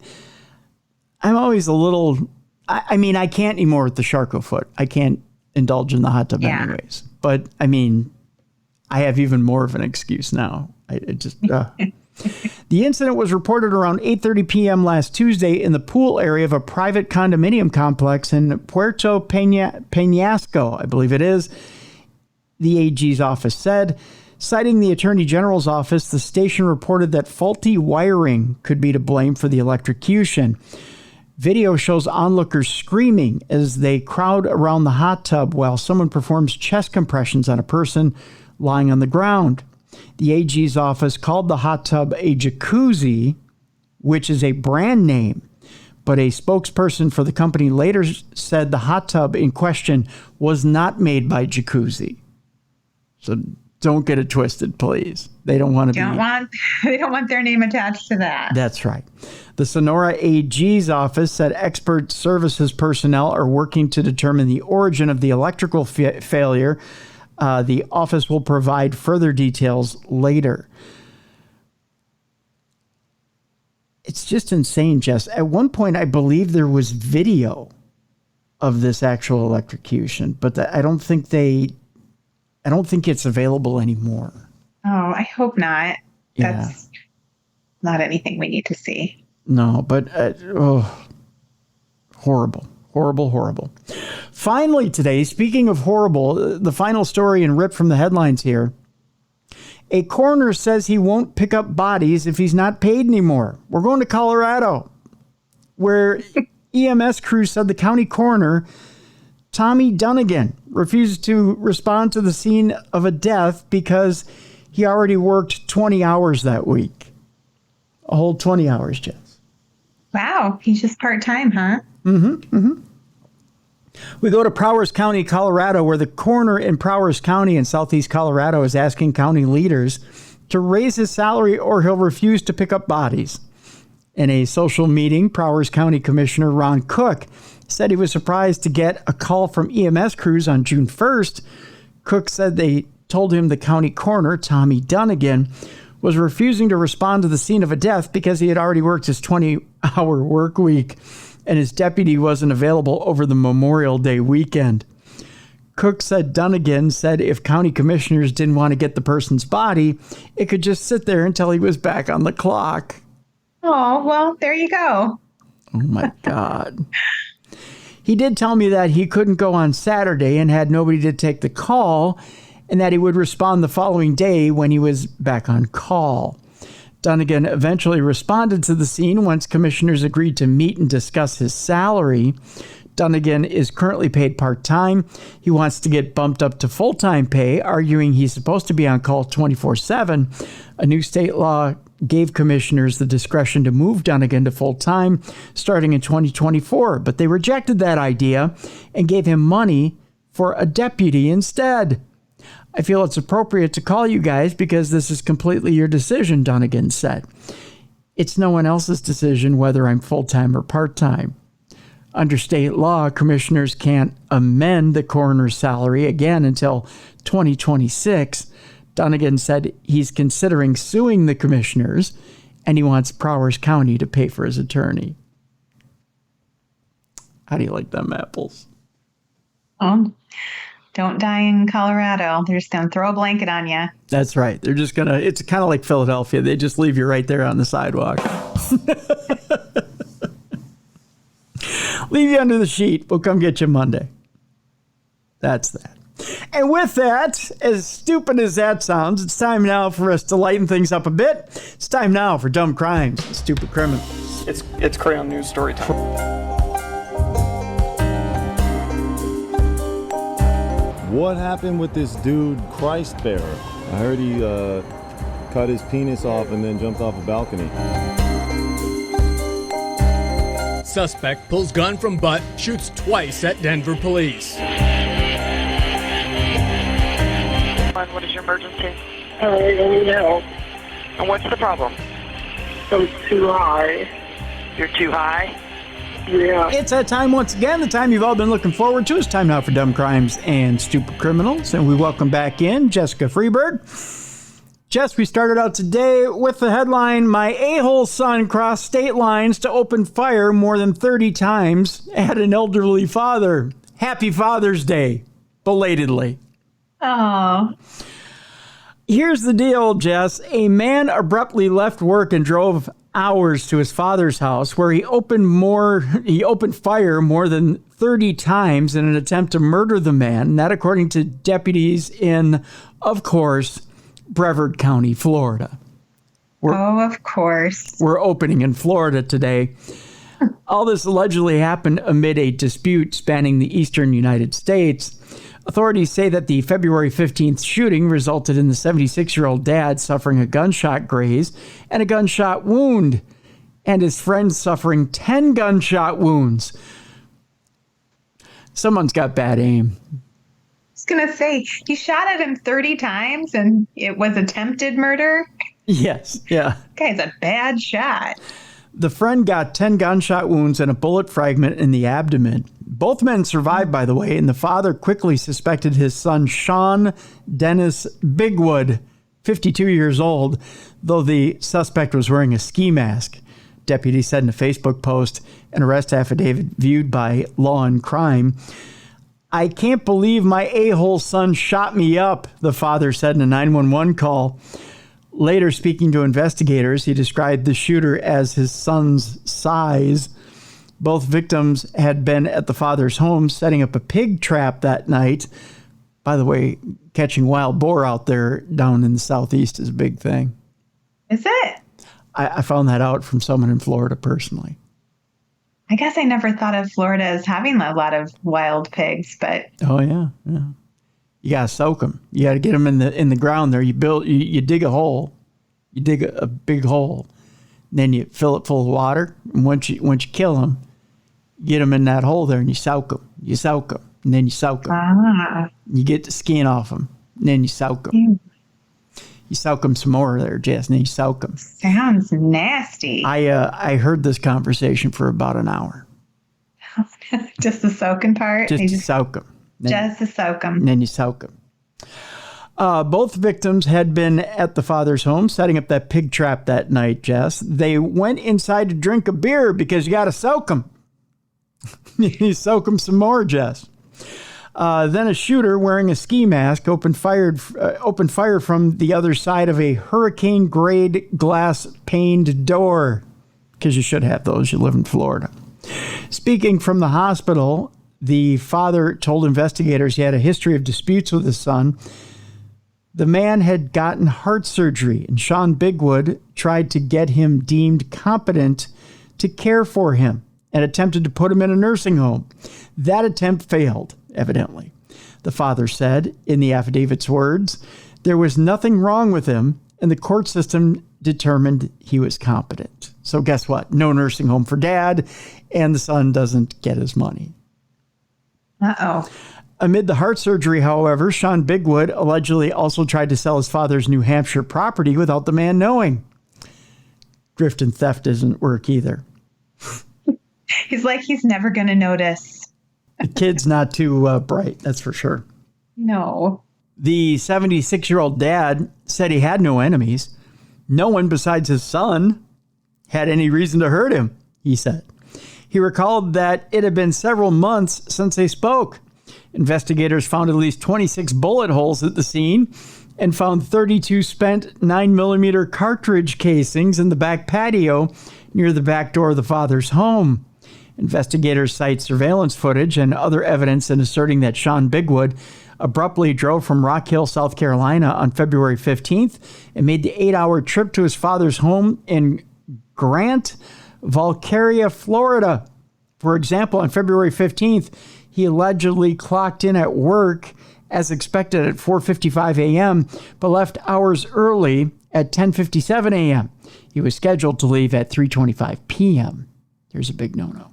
always a little. I mean, I can't anymore with the Charco foot. I can't indulge in the hot tub anyways. But I mean, I have even more of an excuse now. The incident was reported around 8:30 p.m. last Tuesday in the pool area of a private condominium complex in Puerto Peñasco, I believe it is. The AG's office said, citing the Attorney General's office, the station reported that faulty wiring could be to blame for the electrocution. Video shows onlookers screaming as they crowd around the hot tub while someone performs chest compressions on a person lying on the ground. The AG's office called the hot tub a jacuzzi, which is a brand name, but a spokesperson for the company later said the hot tub in question was not made by Jacuzzi. So don't get it twisted, please. They don't want to They don't want their name attached to that. That's right. The Sonora AG's office said expert services personnel are working to determine the origin of the electrical failure. The office will provide further details later. It's just insane, Jess. At one point, I believe there was video of this actual electrocution, but I don't think it's available anymore. Oh, I hope not. That's not anything we need to see. No, but horrible. Horrible, horrible. Finally today, speaking of horrible, the final story and rip from the headlines here. A coroner says he won't pick up bodies if he's not paid anymore. We're going to Colorado, where EMS crews said the county coroner, Tommy Dunnigan, refused to respond to the scene of a death because he already worked 20 hours that week. A whole 20 hours, Jess. Wow, he's just part-time, huh? We go to Prowers County, Colorado, where the coroner in Prowers County in southeast Colorado is asking county leaders to raise his salary or he'll refuse to pick up bodies. In a social meeting, Prowers County Commissioner Ron Cook said he was surprised to get a call from EMS crews on June 1st. Cook said they told him the county coroner, Tommy Dunnigan, was refusing to respond to the scene of a death because he had already worked his 20-hour work week and his deputy wasn't available over the Memorial Day weekend. Cook said Dunnigan said if county commissioners didn't want to get the person's body, it could just sit there until he was back on the clock. Oh, well, there you go. Oh, my God. He did tell me that he couldn't go on Saturday and had nobody to take the call, and that he would respond the following day when he was back on call. Dunnigan eventually responded to the scene once commissioners agreed to meet and discuss his salary. Dunnigan is currently paid part-time. He wants to get bumped up to full-time pay, arguing he's supposed to be on call 24/7. A new state law gave commissioners the discretion to move Dunnigan to full-time starting in 2024, but they rejected that idea and gave him money for a deputy instead. I feel it's appropriate to call you guys because this is completely your decision, Dunnigan said. It's no one else's decision whether I'm full-time or part-time. Under state law, commissioners can't amend the coroner's salary again until 2026. Dunnigan said he's considering suing the commissioners and he wants Prowers County to pay for his attorney. How do you like them apples? Don't die in Colorado. They're just going to throw a blanket on you. That's right. They're just going to, it's kind of like Philadelphia. They just leave you right there on the sidewalk. Leave you under the sheet. We'll come get you Monday. That's that. And with that, as stupid as that sounds, it's time now for us to lighten things up a bit. It's time now for Dumb Crimes and Stupid Criminals. It's Crayon News story time. What happened with this dude, Christ Bearer? I heard he cut his penis off and then jumped off a balcony. Suspect pulls gun from butt, shoots twice at Denver police. What is your emergency? I need help. And what's the problem? I'm too high. You're too high? Yeah. It's that time once again, the time you've all been looking forward to. It's time now for Dumb Crimes and Stupid Criminals, and we welcome back in Jessica Freeburg. Jess, we started out today with the headline, "My a-hole son crossed state lines to open fire more than 30 times at an elderly father." Happy Father's Day, belatedly. Oh, Here's the deal, Jess. A man abruptly left work and drove hours to his father's house, where he opened fire more than 30 times in an attempt to murder the man. That according to deputies in, of course, Brevard County, Florida. of course. We're opening in Florida today. All this allegedly happened amid a dispute spanning the eastern United States. Authorities say that the February 15th shooting resulted in the 76-year-old dad suffering a gunshot graze and a gunshot wound, and his friend suffering 10 gunshot wounds. Someone's got bad aim. I was going to say, he shot at him 30 times and it was attempted murder. Yes, yeah. Guy's a bad shot. The friend got 10 gunshot wounds and a bullet fragment in the abdomen. Both men survived, by the way, and the father quickly suspected his son, Sean Dennis Bigwood, 52 years old, though the suspect was wearing a ski mask. Deputies said in a Facebook post, an arrest affidavit viewed by Law and Crime. "I can't believe my a-hole son shot me up," the father said in a 911 call. Later, speaking to investigators, he described the shooter as his son's size. Both victims had been at the father's home setting up a pig trap that night. By the way, catching wild boar out there down in the southeast is a big thing. Is it? I found that out from someone in Florida personally. I guess I never thought of Florida as having a lot of wild pigs, but Oh, yeah. You got to soak them. You got to get them in the ground there. You dig a hole. You dig a big hole. And then you fill it full of water. And once you kill them, get them in that hole there and you soak them. You soak them. And then you soak them. You get the skin off them. And then you soak them. You soak them some more there, Jess. And then you soak them. Sounds nasty. I heard this conversation for about an hour. Just the soaking part? Just to soak them. Just to soak them. And then you soak them. Both victims had been at the father's home setting up that pig trap that night, Jess. They went inside to drink a beer because you got to soak them. You soak them some more, Jess. Then a shooter wearing a ski mask opened fire from the other side of a hurricane-grade glass-paned door, because you should have those. You live in Florida. Speaking from the hospital, the father told investigators he had a history of disputes with his son. The man had gotten heart surgery, and Sean Bigwood tried to get him deemed competent to care for him and attempted to put him in a nursing home. That attempt failed, evidently. The father said, in the affidavit's words, there was nothing wrong with him, and the court system determined he was competent. So guess what? No nursing home for dad, and the son doesn't get his money. Uh-oh. Amid the heart surgery, however, Sean Bigwood allegedly also tried to sell his father's New Hampshire property without the man knowing. Grift and theft doesn't work either. He's like, he's never going to notice. The kid's not too bright, that's for sure. No. The 76-year-old dad said he had no enemies. No one besides his son had any reason to hurt him, he said. He recalled that it had been several months since they spoke. Investigators found at least 26 bullet holes at the scene and found 32 spent 9mm cartridge casings in the back patio near the back door of the father's home. Investigators cite surveillance footage and other evidence in asserting that Sean Bigwood abruptly drove from Rock Hill, South Carolina on February 15th and made the 8-hour trip to his father's home in Grant, Valcaria, Florida. For example, on February 15th, he allegedly clocked in at work as expected at 4:55 a.m., but left hours early at 10:57 a.m. He was scheduled to leave at 3:25 p.m. There's a big no-no.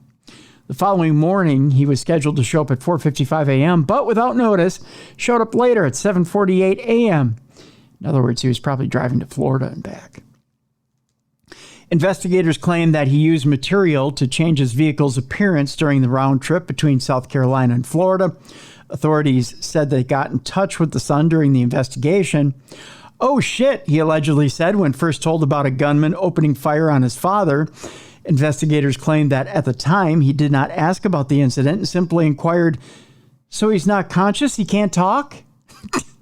The following morning, he was scheduled to show up at 4:55 a.m., but without notice, showed up later at 7:48 a.m. In other words, he was probably driving to Florida and back. Investigators claim that he used material to change his vehicle's appearance during the round trip between South Carolina and Florida. Authorities said they got in touch with the son during the investigation. "Oh shit," he allegedly said when first told about a gunman opening fire on his father. Investigators claimed that at the time he did not ask about the incident and simply inquired, "So he's not conscious? He can't talk?"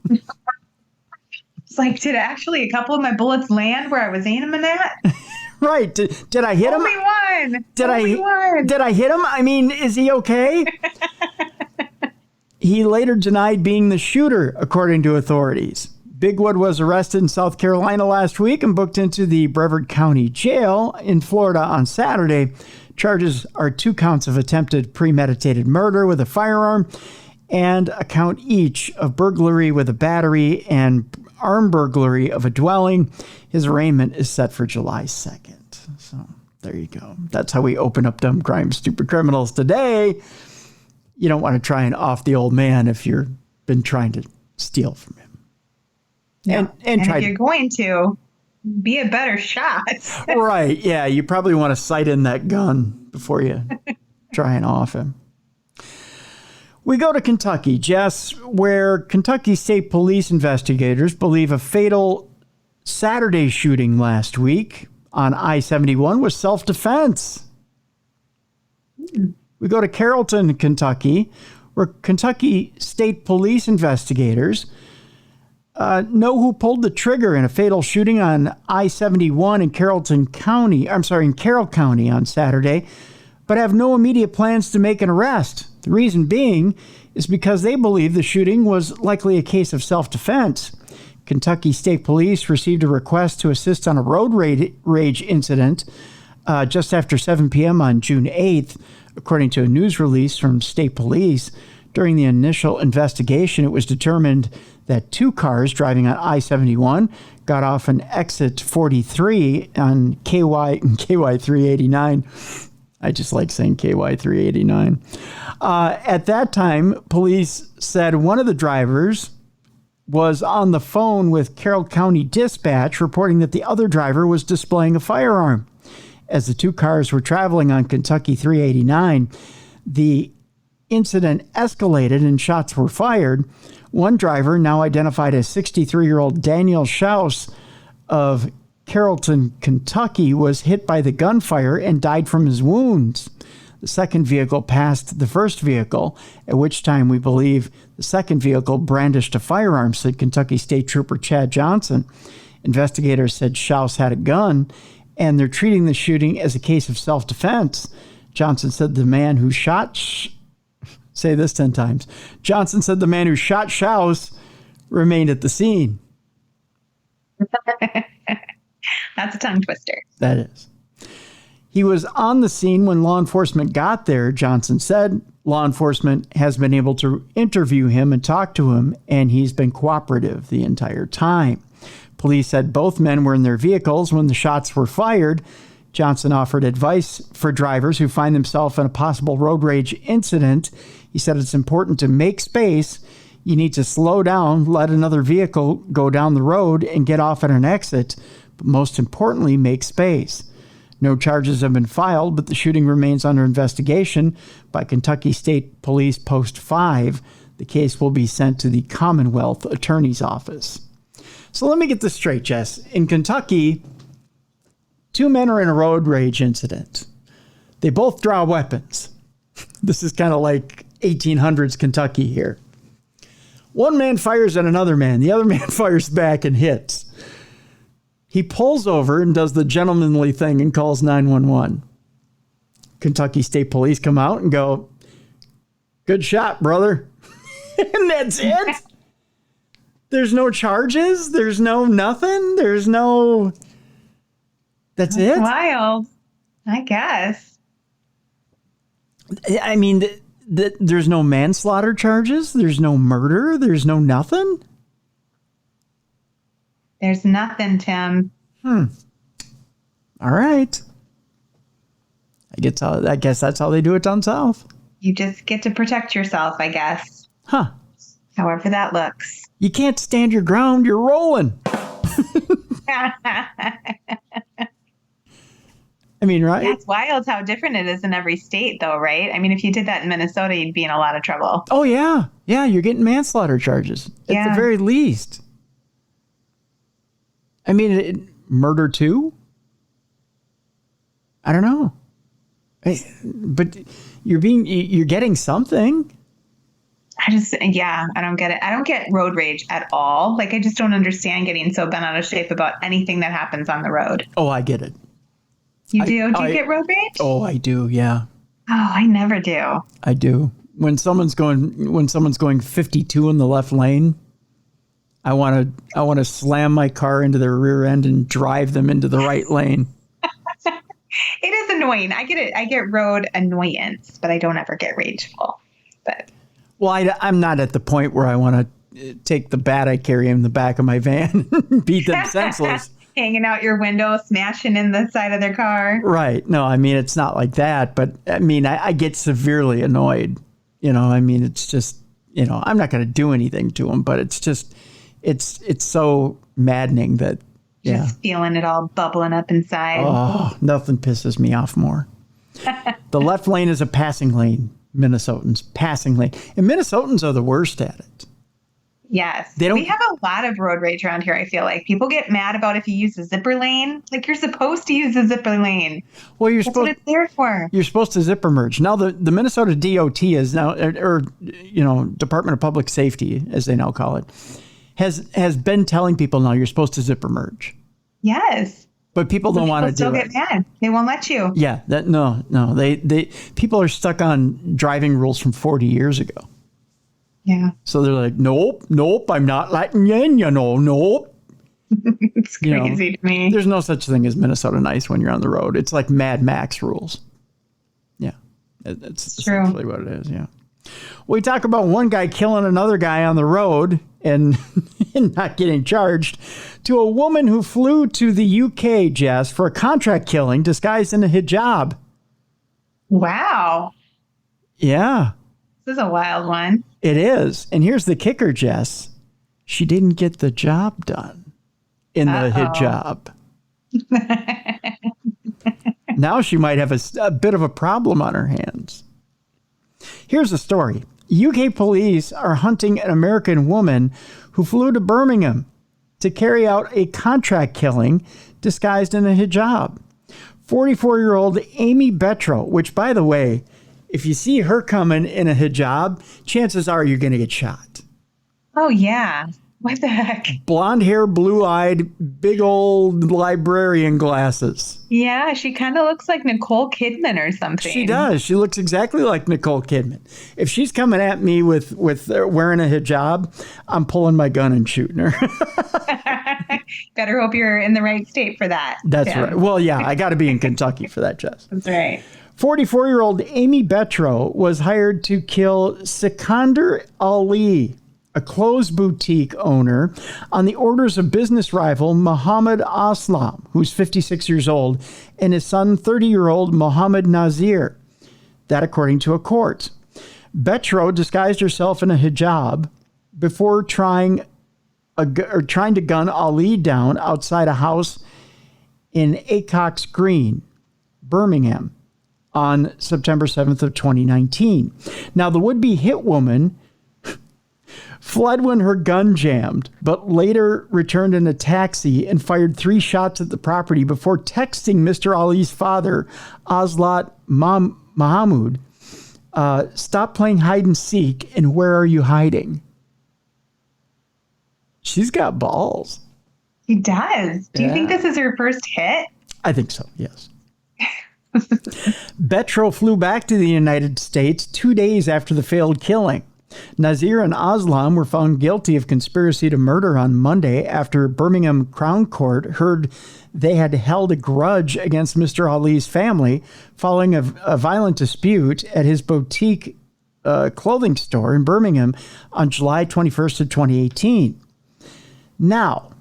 It's like, did actually a couple of my bullets land where I was aiming at? Right. Did I hit him? Only one. Did I hit him? I mean, is he okay? He later denied being the shooter, according to authorities. Bigwood was arrested in South Carolina last week and booked into the Brevard County Jail in Florida on Saturday. Charges are 2 counts of attempted premeditated murder with a firearm and a count each of burglary with a battery and armed burglary of a dwelling. His arraignment is set for July 2nd. So there you go. That's how we open up Dumb Crime, Stupid Criminals today. You don't want to try and off the old man if you've been trying to steal from him. No. And if you're going to, be a better shot. Right. Yeah. You probably want to sight in that gun before you try and off him. We go to Kentucky, Jess, where Kentucky State Police investigators believe a fatal Saturday shooting last week on I-71 was self-defense. We go to Carrollton, Kentucky, where Kentucky State Police investigators know who pulled the trigger in a fatal shooting on I-71 in in Carroll County on Saturday, but have no immediate plans to make an arrest. The reason being is because they believe the shooting was likely a case of self-defense. Kentucky State Police received a request to assist on a road rage incident just after 7 p.m. on June 8th, according to a news release from State Police. During the initial investigation, it was determined that 2 cars driving on I-71 got off an exit 43 on KY 389. I just like saying KY 389. At that time, police said one of the drivers was on the phone with Carroll County Dispatch, reporting that the other driver was displaying a firearm. As the 2 cars were traveling on Kentucky 389, the incident escalated and shots were fired. One driver, now identified as 63-year-old Daniel Schaus of Carrollton, Kentucky, was hit by the gunfire and died from his wounds. The second vehicle passed the first vehicle, at which time we believe the second vehicle brandished a firearm, said Kentucky State Trooper Chad Johnson. Investigators said Schaus had a gun, and they're treating the shooting as a case of self-defense. Johnson said the man who shot... Say this 10 times. Johnson said the man who shot Schaus remained at the scene. That's a tongue twister. That is. He was on the scene when law enforcement got there, Johnson said. Law enforcement has been able to interview him and talk to him, and he's been cooperative the entire time. Police said both men were in their vehicles when the shots were fired. Johnson offered advice for drivers who find themselves in a possible road rage incident. He said it's important to make space. You need to slow down, let another vehicle go down the road and get off at an exit. But most importantly, make space. No charges have been filed, but the shooting remains under investigation by Kentucky State Police Post 5. The case will be sent to the Commonwealth Attorney's Office. So let me get this straight, Jess. In Kentucky, 2 men are in a road rage incident. They both draw weapons. This is kind of like 1800s Kentucky here. One man fires at another man. The other man fires back and hits. He pulls over and does the gentlemanly thing and calls 911. Kentucky State Police come out and go, "Good shot, brother." And that's it. There's no charges. There's no nothing. That's it. Wild, I guess. I mean, there's no manslaughter charges. There's no murder. There's no nothing. There's nothing, Tim. All right. I guess that's how they do it down south. You just get to protect yourself, I guess. Huh. However that looks. You can't stand your ground. You're rolling. I mean, right? That's wild how different it is in every state, though, right? I mean, if you did that in Minnesota, you'd be in a lot of trouble. Oh, yeah. Yeah, you're getting manslaughter charges at the very least. I mean, murder too? I don't know. But you're getting something. I don't get it. I don't get road rage at all. Like, I just don't understand getting so bent out of shape about anything that happens on the road. Oh, I get it. You do? Do you get road rage? Oh, I do. Yeah. Oh, I never do. I do. When someone's going 52 in the left lane, I want to slam my car into their rear end and drive them into the right lane. It is annoying. I get it. I get road annoyance, but I don't ever get rageful. But I'm not at the point where I want to take the bat I carry in the back of my van and beat them senseless. Hanging out your window, smashing in the side of their car. Right. No, I mean, it's not like that. But I mean, I get severely annoyed. I mean, it's just, I'm not going to do anything to them, but it's just, it's so maddening that, Just feeling it all bubbling up inside. Oh, nothing pisses me off more. The left lane is a passing lane, Minnesotans. Passing lane. And Minnesotans are the worst at it. Yes. We have a lot of road rage around here, I feel like. People get mad about if you use a zipper lane. Like, you're supposed to use a zipper lane. Well, That's what it's there for. You're supposed to zipper merge. Now, the Minnesota DOT is now, or Department of Public Safety, as they now call it, has been telling people now you're supposed to zipper merge. Yes. But people don't want to do it. Still get mad. They won't let you. Yeah. No. People are stuck on driving rules from 40 years ago. Yeah. So they're like, nope, I'm not letting you in, nope. It's crazy to me. There's no such thing as Minnesota nice when you're on the road. It's like Mad Max rules. Yeah. It's essentially what it is, yeah. We talk about one guy killing another guy on the road and not getting charged, to a woman who flew to the UK, Jess, for a contract killing disguised in a hijab. Wow. Yeah. This is a wild one. It is. And here's the kicker, Jess. She didn't get the job done in the hijab. Now she might have a bit of a problem on her hands. Here's the story. UK police are hunting an American woman who flew to Birmingham to carry out a contract killing disguised in a hijab. 44-year-old Amy Betro, which, by the way, if you see her coming in a hijab, chances are you're going to get shot. Oh, yeah. What the heck? Blonde hair, blue-eyed, big old librarian glasses. Yeah, she kind of looks like Nicole Kidman or something. She does. She looks exactly like Nicole Kidman. If she's coming at me with wearing a hijab, I'm pulling my gun and shooting her. Better hope you're in the right state for that. That's right. Well, yeah, I got to be in Kentucky for that, Jess. That's right. 44-year-old Amy Betro was hired to kill Sikandar Ali, a clothes boutique owner, on the orders of business rival Mohammed Aslam, who's 56 years old, and his son, 30-year-old Mohammed Nazir. That according to a court. Betro disguised herself in a hijab before trying to gun Ali down outside a house in Acox Green, Birmingham, on September 7th of 2019. Now, the would-be hit woman fled when her gun jammed, but later returned in a taxi and fired 3 shots at the property before texting Mr. Ali's father, Aslat Mahmoud, stop playing hide and seek and where are you hiding? She's got balls. She does. Do you think this is her first hit? I think so, yes. Betro flew back to the United States 2 days after the failed killing. Nazir and Aslam were found guilty of conspiracy to murder on Monday after Birmingham Crown Court heard they had held a grudge against Mr. Ali's family following a violent dispute at his boutique clothing store in Birmingham on July 21st of 2018. Now,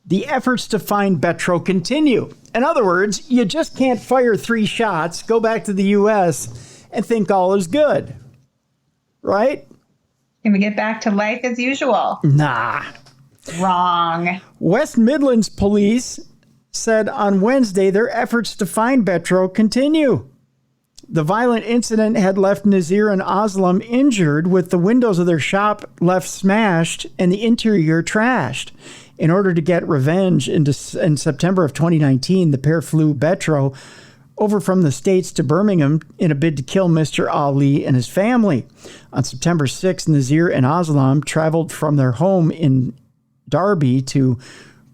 The efforts to find Betro continue. In other words, you just can't fire 3 shots, go back to the U.S., and think all is good. Right? Can we get back to life as usual? Nah. Wrong. West Midlands police said on Wednesday their efforts to find Betro continue. The violent incident had left Nazir and Aslam injured, with the windows of their shop left smashed and the interior trashed. In order to get revenge, in September of 2019, the pair flew Betro over from the States to Birmingham in a bid to kill Mr. Ali and his family. On September 6th, Nazir and Aslam traveled from their home in Derby to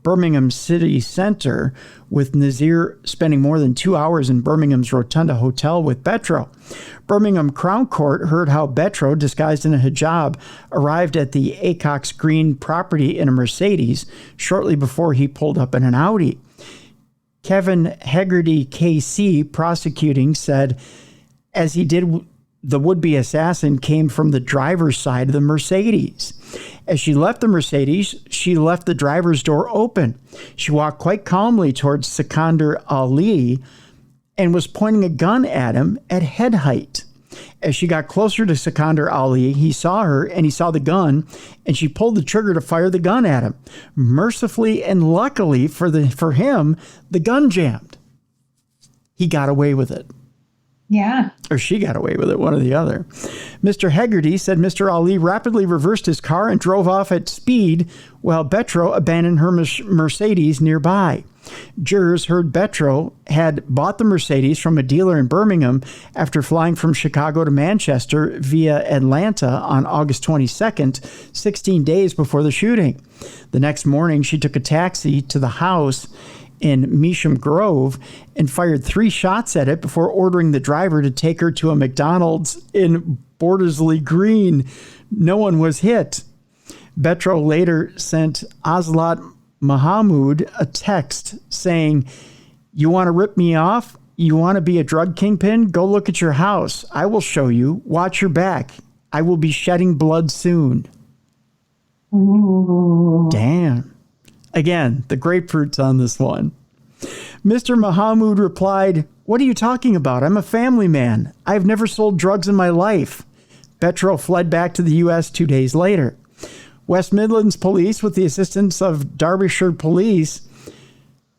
Birmingham City Centre, with Nazir spending more than 2 hours in Birmingham's Rotunda Hotel with Betro. Birmingham Crown Court heard how Betro, disguised in a hijab, arrived at the Acox Green property in a Mercedes shortly before he pulled up in an Audi. Kevin Hegarty, KC, prosecuting, said, as he did, the would-be assassin came from the driver's side of the Mercedes. As she left the Mercedes, she left the driver's door open. She walked quite calmly towards Sikandar Ali and was pointing a gun at him at head height. As she got closer to Sikandar Ali, he saw her and he saw the gun, and she pulled the trigger to fire the gun at him. Mercifully and luckily for him, the gun jammed. He got away with it. Yeah. Or she got away with it, one or the other. Mr. Hegarty said Mr. Ali rapidly reversed his car and drove off at speed while Betro abandoned her Mercedes nearby. Jurors heard Betro had bought the Mercedes from a dealer in Birmingham after flying from Chicago to Manchester via Atlanta on August 22nd, 16 days before the shooting. The next morning, she took a taxi to the house in Measham Grove and fired 3 shots at it before ordering the driver to take her to a McDonald's in Bordesley Green. No one was hit. Betro later sent Aslat Mahamud a text saying, "You want to rip me off? You want to be a drug kingpin? Go look at your house. I will show you. Watch your back. I will be shedding blood soon." Ooh. Damn. Again, the grapefruit's on this one. Mr. Mahamud replied, "What are you talking about? I'm a family man. I've never sold drugs in my life." Betro fled back to the U.S. 2 days later. West Midlands police, with the assistance of Derbyshire police,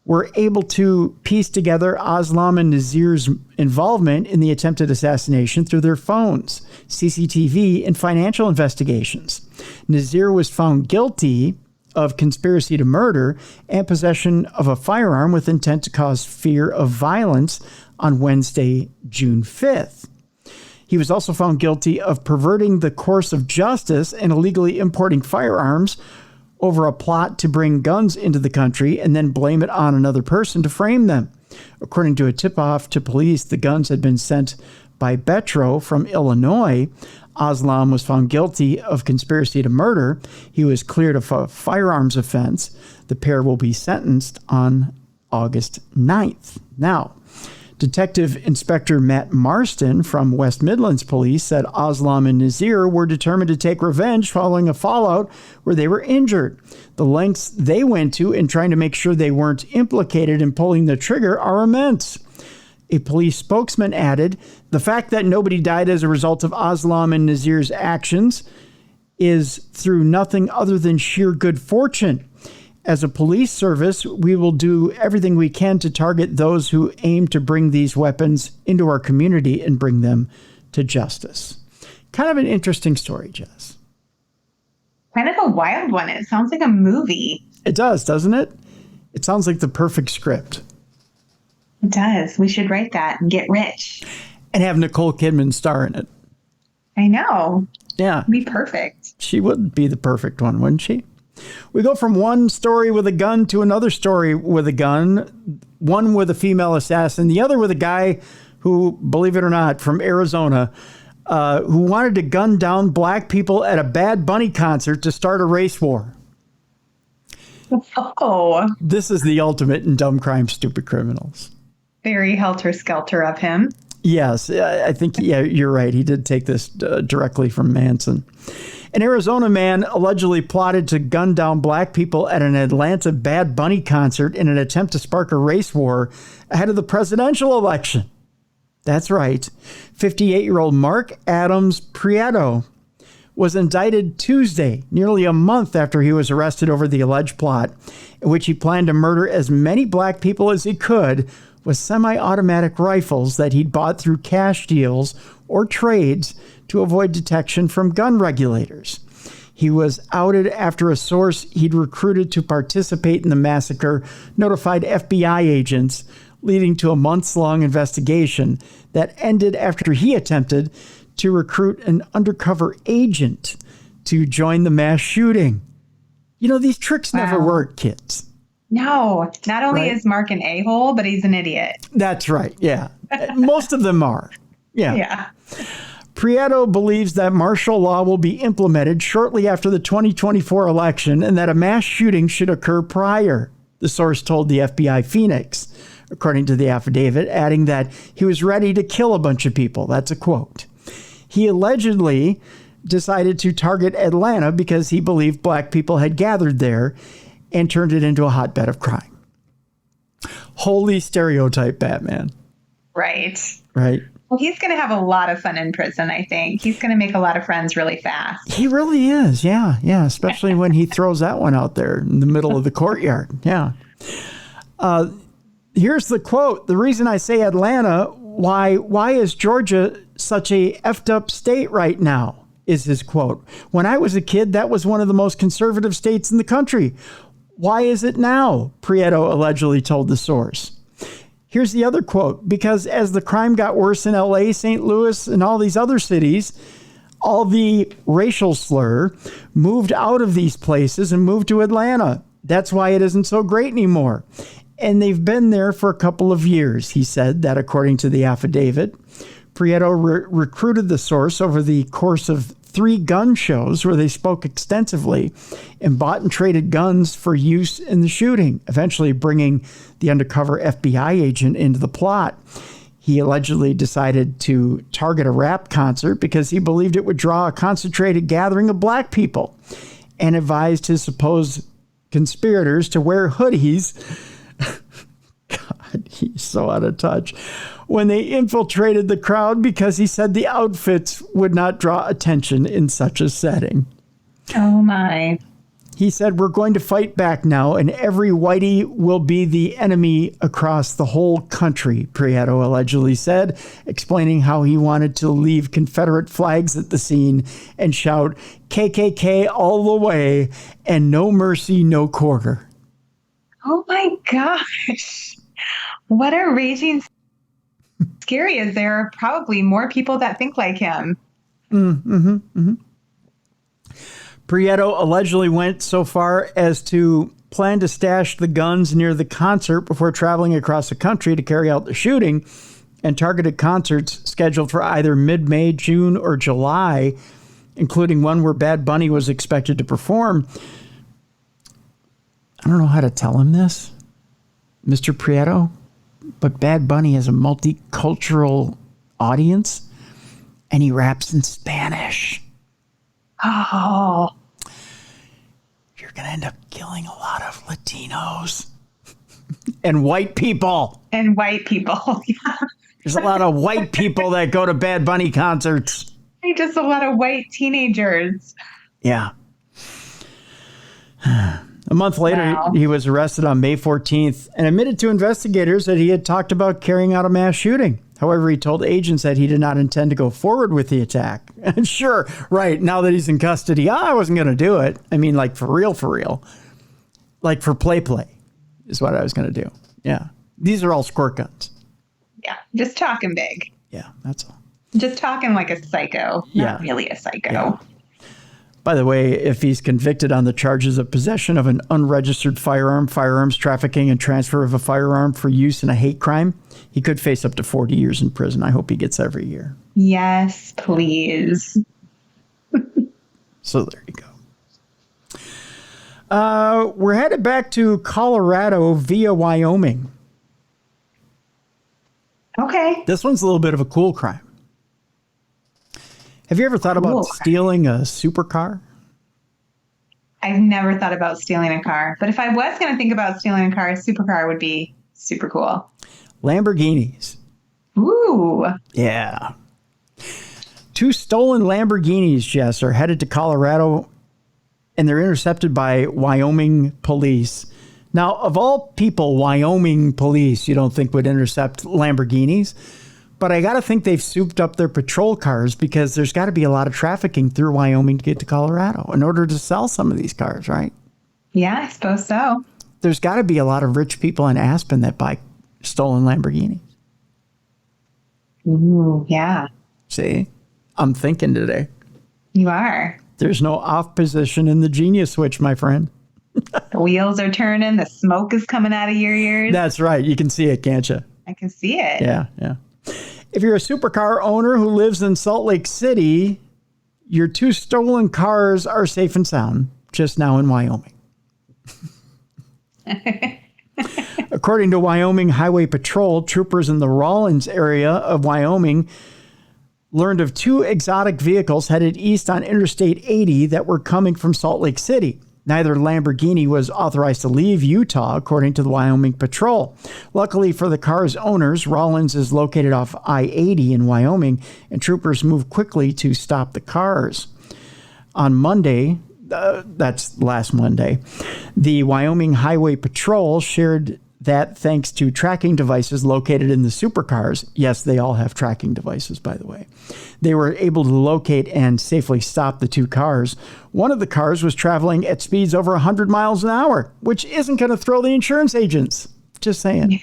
were able to piece together Aslam and Nazir's involvement in the attempted assassination through their phones, CCTV, and financial investigations. Nazir was found guilty of conspiracy to murder and possession of a firearm with intent to cause fear of violence on Wednesday, June 5th. He was also found guilty of perverting the course of justice and illegally importing firearms over a plot to bring guns into the country and then blame it on another person to frame them. According to a tip-off to police, the guns had been sent by Betro from Illinois. Aslam was found guilty of conspiracy to murder. He was cleared of a firearms offense. The pair will be sentenced on August 9th. Now, Detective Inspector Matt Marston from West Midlands Police said Aslam and Nazir were determined to take revenge following a fallout where they were injured. The lengths they went to in trying to make sure they weren't implicated in pulling the trigger are immense. A police spokesman added, "The fact that nobody died as a result of Aslam and Nazir's actions is through nothing other than sheer good fortune. As a police service, we will do everything we can to target those who aim to bring these weapons into our community and bring them to justice." Kind of an interesting story, Jess. Kind of a wild one. It sounds like a movie. It does, doesn't it? It sounds like the perfect script. It does. We should write that and get rich. And have Nicole Kidman star in it. I know. Yeah. It'd be perfect. She would be the perfect one, wouldn't she? We go from one story with a gun to another story with a gun, one with a female assassin, the other with a guy who, believe it or not, from Arizona, who wanted to gun down black people at a Bad Bunny concert to start a race war. Oh. This is the ultimate in dumb crime, stupid criminals. Very helter-skelter of him. Yes, I think, yeah, you're right. He did take this directly from Manson. An Arizona man allegedly plotted to gun down black people at an Atlanta Bad Bunny concert in an attempt to spark a race war ahead of the presidential election. That's right. 58-year-old Mark Adams Prieto was indicted Tuesday, nearly a month after he was arrested over the alleged plot, in which he planned to murder as many black people as he could with semi-automatic rifles that he'd bought through cash deals or trades to avoid detection from gun regulators. He was outed after a source he'd recruited to participate in the massacre notified FBI agents, leading to a months-long investigation that ended after he attempted to recruit an undercover agent to join the mass shooting. You know, these tricks never work, kids. No, not only is Mark an a-hole, but he's an idiot. That's right, yeah. Most of them are. Yeah. Prieto believes that martial law will be implemented shortly after the 2024 election and that a mass shooting should occur prior, the source told the FBI Phoenix, according to the affidavit, adding that he was ready to kill a bunch of people. That's a quote. He allegedly decided to target Atlanta because he believed black people had gathered there and turned it into a hotbed of crime. Holy stereotype, Batman. Right. Right. Well, he's going to have a lot of fun in prison, I think. He's going to make a lot of friends really fast. He really is. Yeah. Yeah. Especially when he throws that one out there in the middle of the courtyard. Yeah. Here's the quote. The reason I say Atlanta, why is Georgia such a effed up state right now? Is his quote. When I was a kid, that was one of the most conservative states in the country. Why is it now? Prieto allegedly told the source. Here's the other quote. Because as the crime got worse in LA, St. Louis, and all these other cities, all the racial slur moved out of these places and moved to Atlanta. That's why it isn't so great anymore. And they've been there for a couple of years, he said, that according to the affidavit. Prieto recruited the source over the course of 3 gun shows where they spoke extensively and bought and traded guns for use in the shooting, eventually bringing the undercover FBI agent into the plot. He allegedly decided to target a rap concert because he believed it would draw a concentrated gathering of black people and advised his supposed conspirators to wear hoodies. God, he's so out of touch. When they infiltrated the crowd because he said the outfits would not draw attention in such a setting. Oh, my. He said, we're going to fight back now, and every whitey will be the enemy across the whole country, Prieto allegedly said, explaining how he wanted to leave Confederate flags at the scene and shout, KKK all the way, and no mercy, no quarter. Oh, my gosh. What a raging scary is there are probably more people that think like him. Prieto allegedly went so far as to plan to stash the guns near the concert before traveling across the country to carry out the shooting, and targeted concerts scheduled for either mid-May, June, or July, including one where Bad Bunny was expected to perform. I don't know how to tell him this, Mr. Prieto, but Bad Bunny has a multicultural audience, and he raps in Spanish. Oh. You're going to end up killing a lot of Latinos and white people. And white people. There's a lot of white people that go to Bad Bunny concerts. Just a lot of white teenagers. Yeah. A month later, Wow. he was arrested on May 14th and admitted to investigators that he had talked about carrying out a mass shooting. However, he told agents that he did not intend to go forward with the attack. And sure, right, now that he's in custody, I wasn't going to do it. I mean, like, for real. Like, for play is what I was going to do. Yeah. These are all squirt guns. Yeah, just talking big. Yeah, that's all. Just talking like a psycho. Not really a psycho. Yeah. By the way, if he's convicted on the charges of possession of an unregistered firearm, firearms trafficking, and transfer of a firearm for use in a hate crime, he could face up to 40 years in prison. I hope he gets every year. Yes, please. So there you go. We're headed back to Colorado via Wyoming. Okay. This one's a little bit of a cool crime. Have you ever thought about Cool. stealing a supercar? I've never thought about stealing a car, but if I was going to think about stealing a car, a supercar would be super cool. Lamborghinis. Ooh. Yeah. 2 stolen Lamborghinis, Jess, are headed to Colorado, and they're intercepted by Wyoming police. Now, of all people, Wyoming police, you don't think would intercept Lamborghinis, but I got to think they've souped up their patrol cars because there's got to be a lot of trafficking through Wyoming to get to Colorado in order to sell some of these cars, right? Yeah, I suppose so. There's got to be a lot of rich people in Aspen that buy stolen Lamborghinis. Ooh, yeah. See, I'm thinking today. You are. There's no off position in the genius switch, my friend. The wheels are turning. The smoke is coming out of your ears. That's right. You can see it, can't you? I can see it. Yeah, yeah. If you're a supercar owner who lives in Salt Lake City, your 2 stolen cars are safe and sound, just now in Wyoming. According to Wyoming Highway Patrol, troopers in the Rawlins area of Wyoming learned of 2 exotic vehicles headed east on Interstate 80 that were coming from Salt Lake City. Neither Lamborghini was authorized to leave Utah, according to the Wyoming Patrol. Luckily for the car's owners, Rawlins is located off I-80 in Wyoming, and troopers moved quickly to stop the cars. On Monday, that's last Monday, the Wyoming Highway Patrol shared that thanks to tracking devices located in the supercars, yes, they all have tracking devices, by the way, they were able to locate and safely stop the 2 cars. One of the cars was traveling at speeds over 100 miles an hour, which isn't going to throw the insurance agents. Just saying.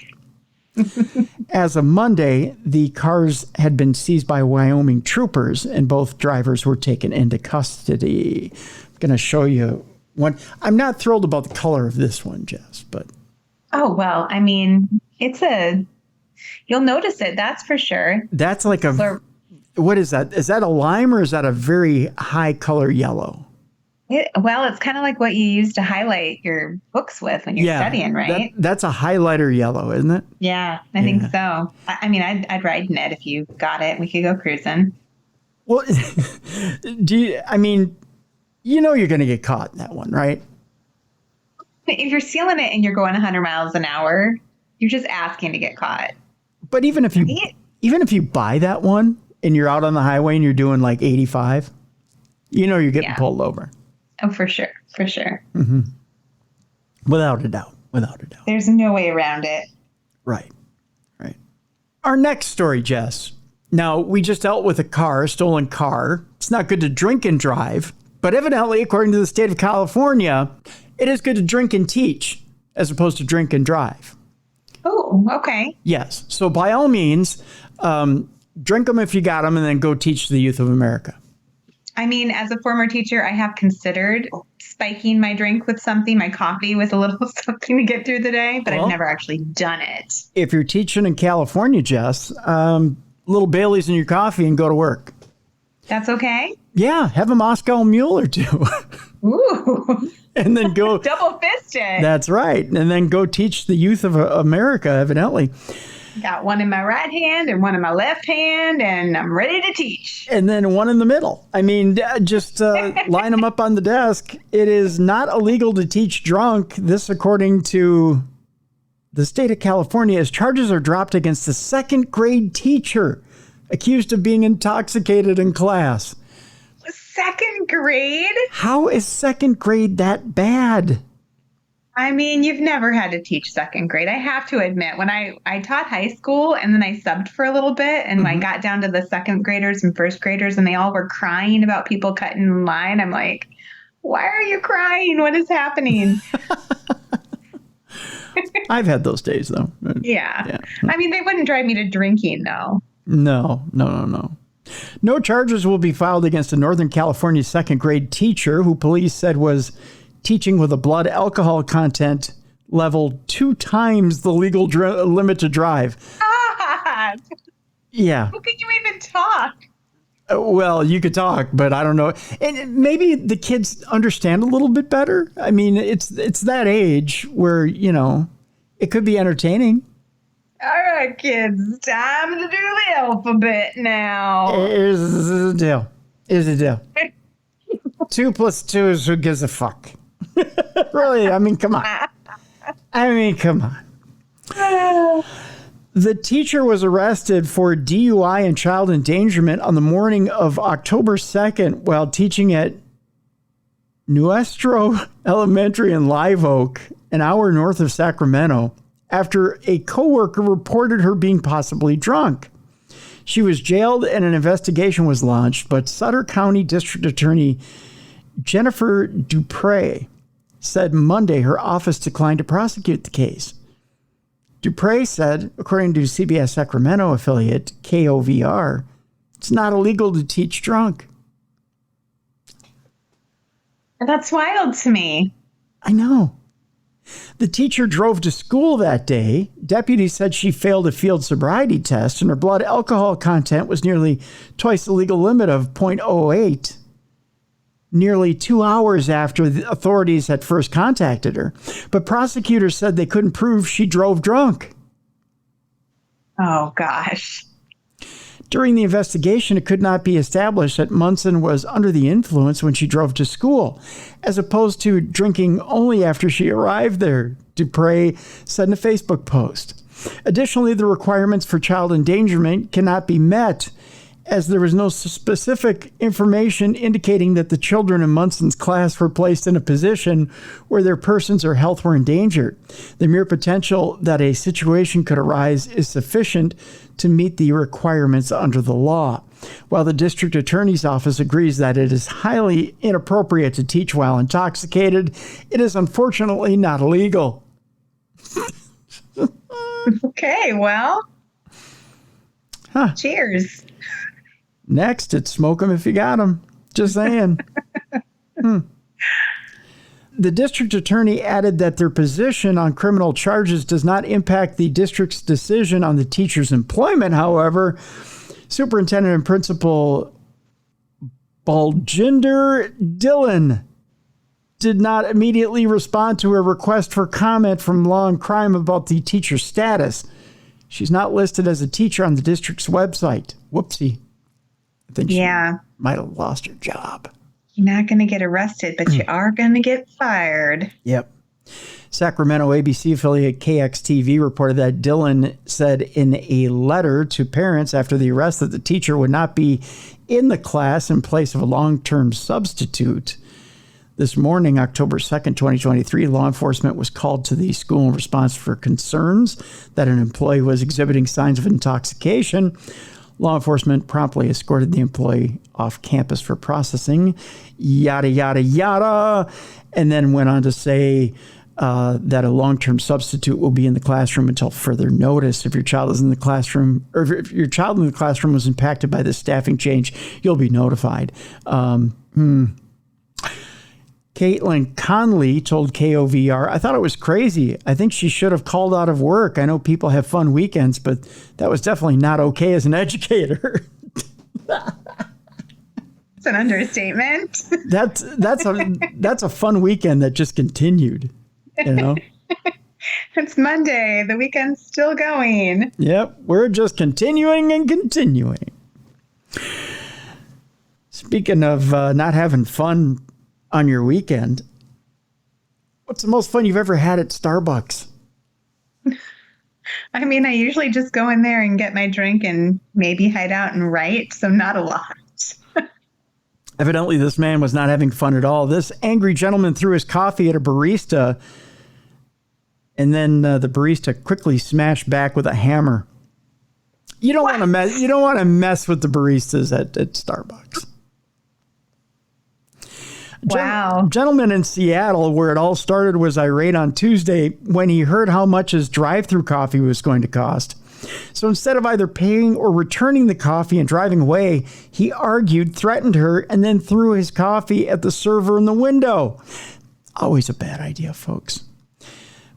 As of Monday, the cars had been seized by Wyoming troopers, and both drivers were taken into custody. I'm going to show you one. I'm not thrilled about the color of this one, Jess, but... Oh, well, I mean, you'll notice it. That's for sure. That's like what is that? Is that a lime or is that a very high color yellow? It's kind of like what you use to highlight your books with when you're studying, right? That's a highlighter yellow, isn't it? Yeah, I think so. I mean, I'd ride in it if you got it. We could go cruising. Well, you're going to get caught in that one, right? If you're stealing it and you're going 100 miles an hour, you're just asking to get caught. But even if you buy that one and you're out on the highway and you're doing like 85, you're getting pulled over. Oh, for sure. For sure. Mm-hmm. Without a doubt. There's no way around it. Right. Our next story, Jess. Now, we just dealt with a stolen car. It's not good to drink and drive, but evidently, according to the state of California, it is good to drink and teach as opposed to drink and drive. Oh, okay. Yes. So by all means, drink them if you got them and then go teach the youth of America. I mean, as a former teacher, I have considered spiking my drink with something, my coffee with a little something to get through the day, but I've never actually done it. If you're teaching in California, Jess, little Baileys in your coffee and go to work. That's okay? Yeah. Have a Moscow Mule or 2. Ooh. And then go double fisted. That's right. And then go teach the youth of America, evidently. Got one in my right hand and one in my left hand, and I'm ready to teach. And then one in the middle. I mean, just line them up on the desk. It is not illegal to teach drunk. This, according to the state of California, as charges are dropped against a 2nd grade teacher accused of being intoxicated in class. 2nd grade? How is 2nd grade that bad? I mean, you've never had to teach 2nd grade. I have to admit, when I taught high school and then I subbed for a little bit and I got down to the 2nd graders and 1st graders and they all were crying about people cutting in line. I'm like, why are you crying? What is happening? I've had those days, though. Yeah. I mean, they wouldn't drive me to drinking, though. No. No charges will be filed against a Northern California 2nd grade teacher who police said was teaching with a blood alcohol content level 2 times the legal limit to drive. God. Yeah. How could you even talk? Well, you could talk, but I don't know. And maybe the kids understand a little bit better. I mean, it's that age where, it could be entertaining. All right, kids, it's time to do the alphabet now. Here's the deal. Here's the deal. 2 plus 2 is who gives a fuck. Really? I mean, come on. The teacher was arrested for DUI and child endangerment on the morning of October 2nd while teaching at Nuestro Elementary in Live Oak, an hour north of Sacramento, after a coworker reported her being possibly drunk. She was jailed and an investigation was launched, but Sutter County District Attorney Jennifer Dupre said Monday her office declined to prosecute the case. Dupre said, according to CBS Sacramento affiliate KOVR, it's not illegal to teach drunk. That's wild to me. I know. The teacher drove to school that day. Deputies said she failed a field sobriety test and her blood alcohol content was nearly twice the legal limit of 0.08. Nearly 2 hours after the authorities had first contacted her. But prosecutors said they couldn't prove she drove drunk. Oh, gosh. During the investigation, it could not be established that Munson was under the influence when she drove to school, as opposed to drinking only after she arrived there, Dupre said in a Facebook post. Additionally, the requirements for child endangerment cannot be met, as there was no specific information indicating that the children in Munson's class were placed in a position where their persons or health were endangered. The mere potential that a situation could arise is sufficient to meet the requirements under the law. While the district attorney's office agrees that it is highly inappropriate to teach while intoxicated, it is unfortunately not illegal. Okay, well, cheers. Next, it's smoke 'em if you got 'em. Just saying. The district attorney added that their position on criminal charges does not impact the district's decision on the teacher's employment. However, Superintendent and Principal Baljinder Dillon did not immediately respond to a request for comment from Law and Crime about the teacher's status. She's not listed as a teacher on the district's website. Whoopsie. I think she might have lost her job. You're not going to get arrested, but you are going to get fired. Yep. Sacramento ABC affiliate KXTV reported that Dillon said in a letter to parents after the arrest that the teacher would not be in the class in place of a long-term substitute. This morning, October 2nd, 2023, law enforcement was called to the school in response for concerns that an employee was exhibiting signs of intoxication. Law enforcement promptly escorted the employee off campus for processing, yada, yada, yada, and then went on to say that a long-term substitute will be in the classroom until further notice. If your child is in the classroom, or if your child in the classroom was impacted by this staffing change, you'll be notified. Caitlin Conley told KOVR, I thought it was crazy. I think she should have called out of work. I know people have fun weekends, but that was definitely not okay as an educator. It's an understatement. That's a fun weekend that just continued, you know? It's Monday. The weekend's still going. Yep. We're just continuing and continuing. Speaking of not having fun on your weekend, what's the most fun you've ever had at Starbucks? I mean, I usually just go in there and get my drink and maybe hide out and write, so not a lot. Evidently, this man was not having fun at all. This angry gentleman threw his coffee at a barista, and then the barista quickly smashed back with a hammer. You don't want to mess. You don't want to mess with the baristas at Starbucks. Wow. Gentleman in Seattle, where it all started, was irate on Tuesday when he heard how much his drive-through coffee was going to cost. So instead of either paying or returning the coffee and driving away, he argued, threatened her, and then threw his coffee at the server in the window. Always a bad idea, folks.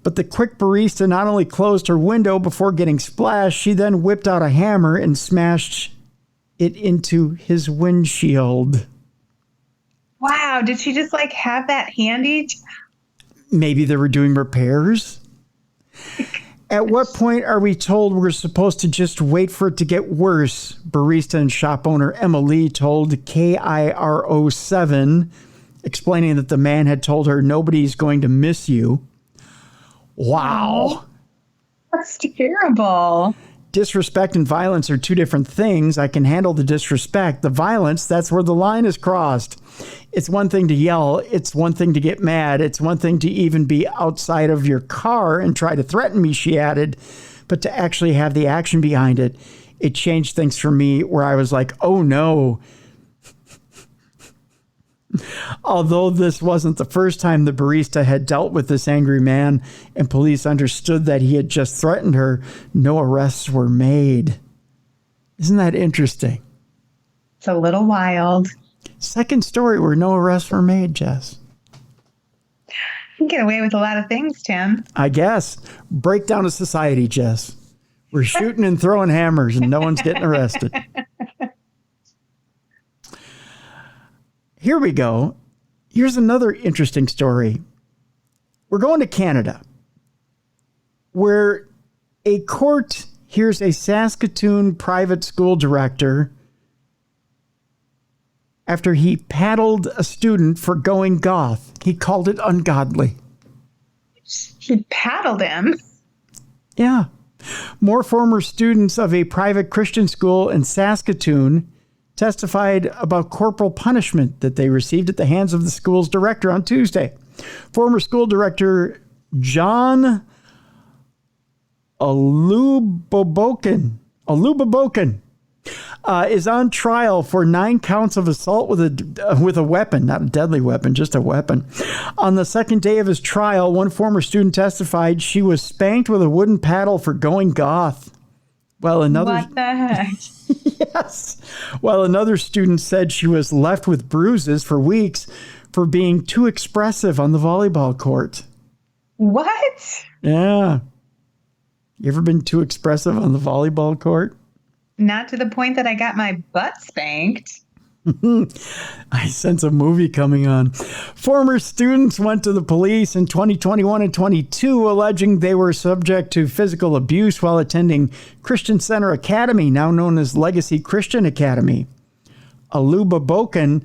But the quick barista not only closed her window before getting splashed, she then whipped out a hammer and smashed it into his windshield. Wow. Did she just have that handy? Maybe they were doing repairs. At what point are we told we're supposed to just wait for it to get worse? Barista and shop owner Emma Lee told KIRO7, explaining that the man had told her nobody's going to miss you. Wow. That's terrible. Disrespect and violence are two different things. I can handle the disrespect. The violence, that's where the line is crossed. It's one thing to yell. It's one thing to get mad. It's one thing to even be outside of your car and try to threaten me, she added. But to actually have the action behind it, it changed things for me where I was like, oh no. Although this wasn't the first time the barista had dealt with this angry man and police understood that he had just threatened her, no arrests were made. Isn't that interesting? It's a little wild. Second story where no arrests were made, Jess. You can get away with a lot of things, Tim. I guess. Breakdown of society, Jess. We're shooting and throwing hammers and no one's getting arrested. Here we go. Here's another interesting story. We're going to Canada, where a court hears a Saskatoon private school director after he paddled a student for going goth. He called it ungodly. He paddled him. Yeah. More former students of a private Christian school in Saskatoon testified about corporal punishment that they received at the hands of the school's director on Tuesday. Former school director John Alubaboken is on trial for 9 counts of assault with a weapon, not a deadly weapon, just a weapon. On the second day of his trial, one former student testified she was spanked with a wooden paddle for going goth. Well, another. What the heck? Yes. While another student said she was left with bruises for weeks for being too expressive on the volleyball court. What? Yeah. You ever been too expressive on the volleyball court? Not to the point that I got my butt spanked. I sense a movie coming on. Former students went to the police in 2021 and 22 alleging they were subject to physical abuse while attending Christian Center Academy, now known as Legacy Christian Academy. Alubaboken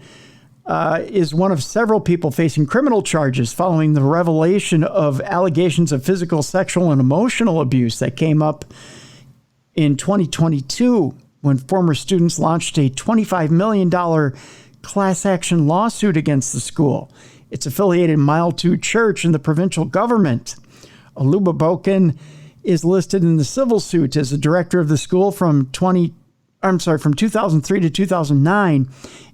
is one of several people facing criminal charges following the revelation of allegations of physical, sexual, and emotional abuse that came up in 2022. When former students launched a $25 million class action lawsuit against the school. It's affiliated Mile 2 Church and the provincial government. Alubaboken is listed in the civil suit as the director of the school from 2003 to 2009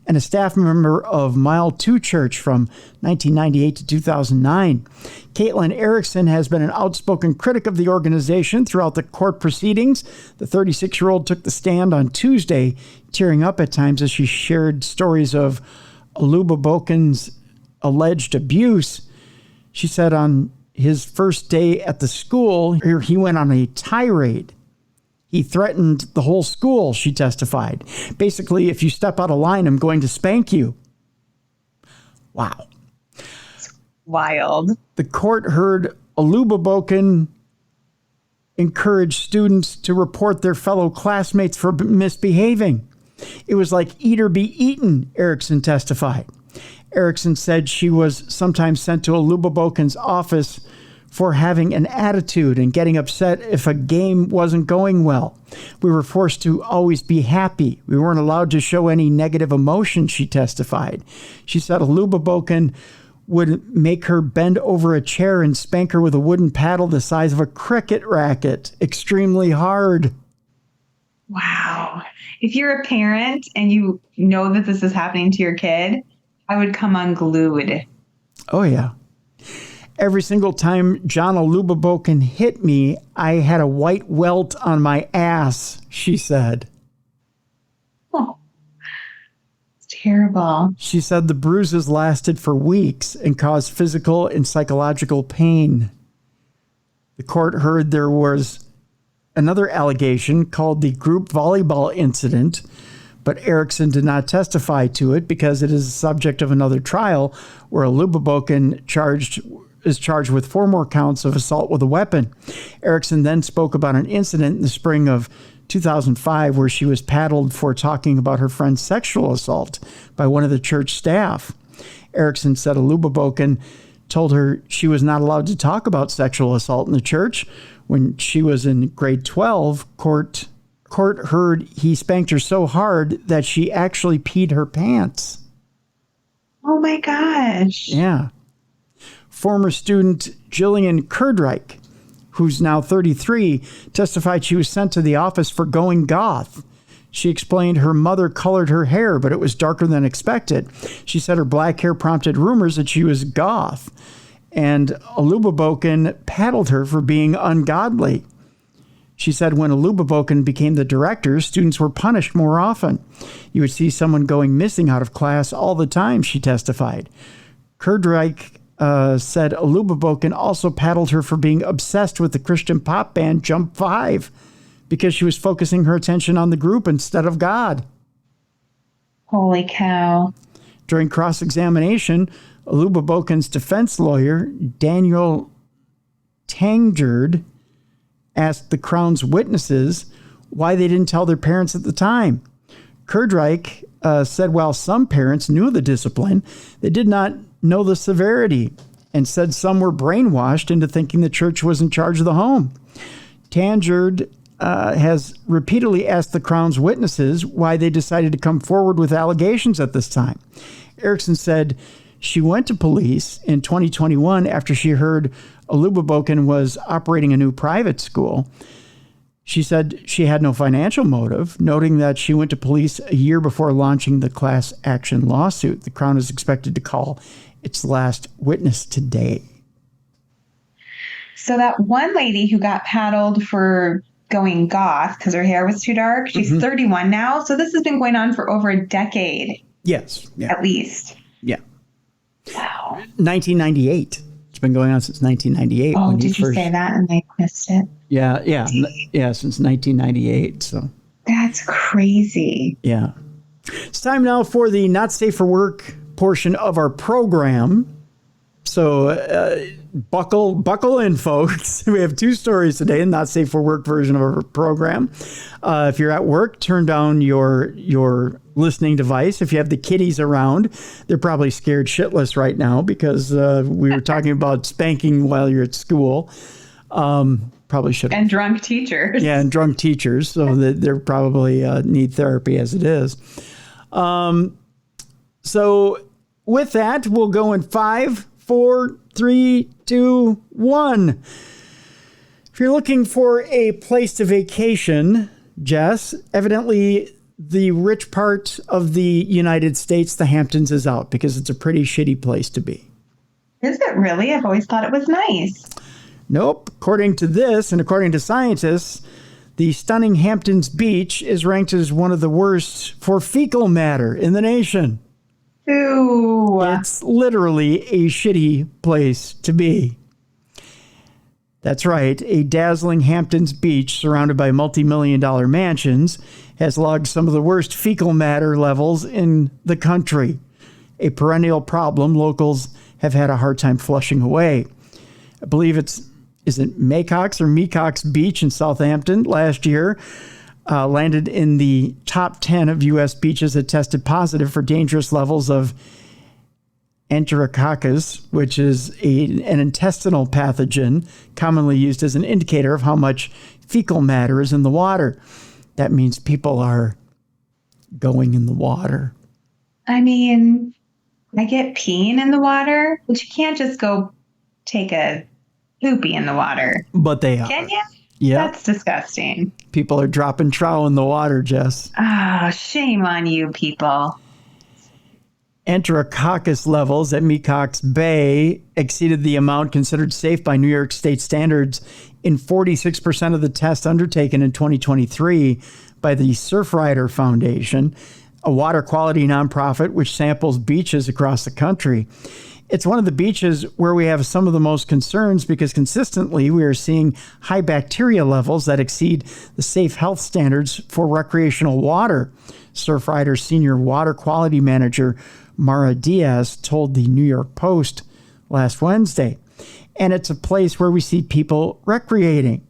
and a staff member of Mile 2 Church from 1998 to 2009. Caitlin Erickson has been an outspoken critic of the organization throughout the court proceedings. The 36-year-old took the stand on Tuesday, tearing up at times as she shared stories of Alubaboken's alleged abuse. She said on his first day at the school, he went on a tirade. He threatened the whole school, she testified. Basically, if you step out of line, I'm going to spank you. Wow. Wild. The court heard Alubaboken encourage students to report their fellow classmates for misbehaving. It was like eat or be eaten, Erickson testified. Erickson said she was sometimes sent to Alubaboken's office for having an attitude and getting upset if a game wasn't going well. We were forced to always be happy. We weren't allowed to show any negative emotion, she testified. She said Alubaboken would make her bend over a chair and spank her with a wooden paddle the size of a cricket racket, extremely hard. Wow. If you're a parent and you know that this is happening to your kid, I would come unglued. Oh, yeah. Every single time John Alubaboken hit me, I had a white welt on my ass, she said. Oh, it's terrible. She said the bruises lasted for weeks and caused physical and psychological pain. The court heard there was another allegation called the group volleyball incident, but Erickson did not testify to it because it is the subject of another trial where Alubaboken charged is charged with 4 more counts of assault with a weapon. Erickson then spoke about an incident in the spring of 2005 where she was paddled for talking about her friend's sexual assault by one of the church staff. Erickson said Alubaboken told her she was not allowed to talk about sexual assault in the church. When she was in grade 12, court heard he spanked her so hard that she actually peed her pants. Oh my gosh. Yeah. Former student Jillian Kerdreich, who's now 33, testified she was sent to the office for going goth. She explained her mother colored her hair, but it was darker than expected. She said her black hair prompted rumors that she was goth, and Alubaboken paddled her for being ungodly. She said when Alubaboken became the director, students were punished more often. You would see someone going missing out of class all the time, she testified. Kerdreich said Alubaboken also paddled her for being obsessed with the Christian pop band Jump 5 because she was focusing her attention on the group instead of God. Holy cow. During cross-examination, Alubaboken's defense lawyer, Daniel Tangjerd, asked the Crown's witnesses why they didn't tell their parents at the time. Kerdreich said while some parents knew the discipline, they did not know the severity, and said some were brainwashed into thinking the church was in charge of the home. Tangjerd has repeatedly asked the Crown's witnesses why they decided to come forward with allegations at this time. Erickson said she went to police in 2021 after she heard Alubaboken was operating a new private school. She said she had no financial motive, noting that she went to police a year before launching the class action lawsuit. The Crown is expected to call its last witness today. So that one lady who got paddled for going goth because her hair was too dark, she's 31 now. So this has been going on for over a decade. Yes. Yeah. At least. Yeah. Wow. 1998. It's been going on since 1998. Oh, did you say that and I missed it? Yeah, since 1998. So that's crazy. Yeah. It's time now for the Not Safe for Work portion of our program. So buckle in, folks. We have 2 stories today in Not Safe for Work version of our program. If you're at work, turn down your listening device. If you have the kiddies around, they're probably scared shitless right now because we were talking about spanking while you're at school. Probably should have. And drunk teachers. Yeah, and drunk teachers. So they're probably need therapy as it is. So with that, we'll go in 5, 4, 3, 2, 1. If you're looking for a place to vacation, Jess, evidently the rich part of the United States, the Hamptons, is out because it's a pretty shitty place to be. Is it really? I've always thought it was nice. Nope. According to this, and according to scientists, the stunning Hamptons Beach is ranked as one of the worst for fecal matter in the nation. Ooh. It's literally a shitty place to be. That's right. A dazzling Hamptons Beach surrounded by multi-million-dollar mansions has logged some of the worst fecal matter levels in the country, a perennial problem locals have had a hard time flushing away. I believe is it Maycox or Mecox Beach in Southampton last year landed in the top 10 of U.S. beaches that tested positive for dangerous levels of Enterococcus, which is an intestinal pathogen commonly used as an indicator of how much fecal matter is in the water. That means people are going in the water. I mean, I get peeing in the water, but you can't just go take a poopy in the water. But they are. Can you? Yeah. That's disgusting. People are dropping trow in the water, Jess. Oh, shame on you people. Enterococcus levels at Mecox Bay exceeded the amount considered safe by New York State standards in 46% of the tests undertaken in 2023 by the Surfrider Foundation, a water quality nonprofit which samples beaches across the country. It's one of the beaches where we have some of the most concerns because consistently we are seeing high bacteria levels that exceed the safe health standards for recreational water. Surfrider Senior Water Quality Manager Mara Diaz told the New York Post last Wednesday. and it's a place where we see people recreating.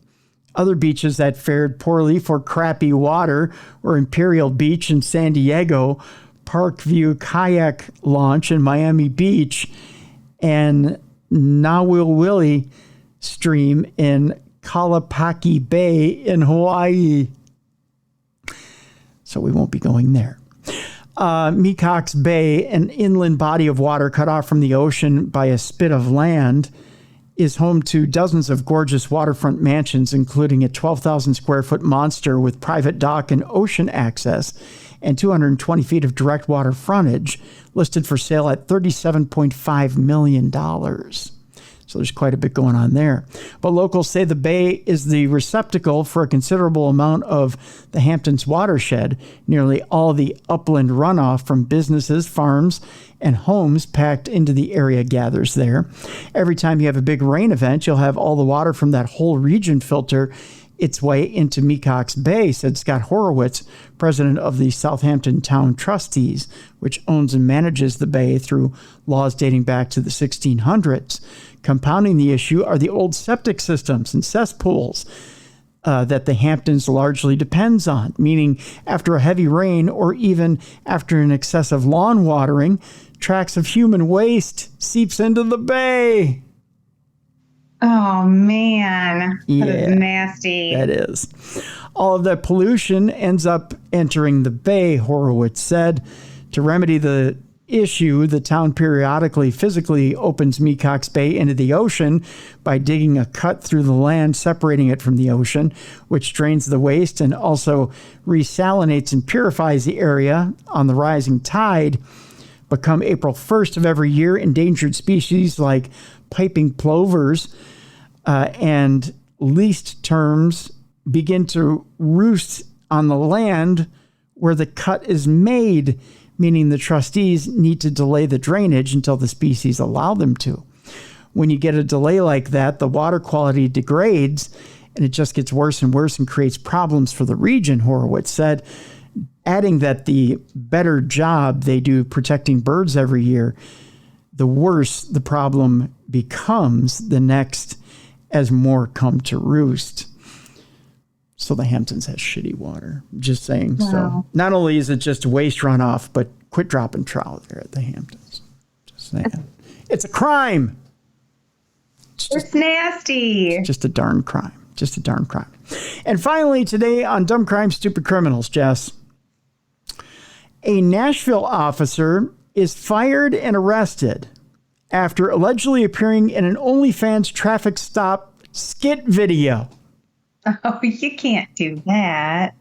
Other beaches that fared poorly for crappy water were Imperial Beach in San Diego, Parkview Kayak Launch in Miami Beach, and Nawilwili Stream in Kalapaki Bay in Hawaii. So we won't be going there. Mecox Bay, an inland body of water cut off from the ocean by a spit of land, is home to dozens of gorgeous waterfront mansions, including a 12,000 square foot monster with private dock and ocean access and 220 feet of direct water frontage, listed for sale at $37.5 million. So there's quite a bit going on there. But locals say the bay is the receptacle for a considerable amount of the Hamptons watershed. Nearly all the upland runoff from businesses, farms, and homes packed into the area gathers there. Every time you have a big rain event, you'll have all the water from that whole region filter its way into Mecox Bay, said Scott Horowitz, president of the Southampton Town Trustees, which owns and manages the bay through laws dating back to the 1600s. Compounding the issue are the old septic systems and cesspools that the Hamptons largely depends on, meaning after a heavy rain or even after an excessive lawn watering, tracks of human waste seeps into the bay. Oh, man. That is nasty. That is. All of that pollution ends up entering the bay, Horowitz said. To remedy the issue, the town periodically physically opens Mecox Bay into the ocean by digging a cut through the land, separating it from the ocean, which drains the waste and also resalinates and purifies the area on the rising tide. But come April 1st of every year, endangered species like piping plovers and leased terms begin to roost on the land where the cut is made, meaning the trustees need to delay the drainage until the species allow them to. When you get a delay like that, the water quality degrades and it just gets worse and worse and creates problems for the region, Horowitz said, adding that the better job they do protecting birds every year, the worse the problem becomes the next as more come to roost. So the Hamptons has shitty water. Just saying. Wow. So not only is it just waste runoff, but quit dropping trout there at the Hamptons. Just saying. It's a crime. It's nasty. It's just a darn crime. Just a darn crime. And finally today on Dumb Crime, Stupid Criminals, Jess, a Nashville officer is fired and arrested after allegedly appearing in an OnlyFans traffic stop skit video. Oh, you can't do that.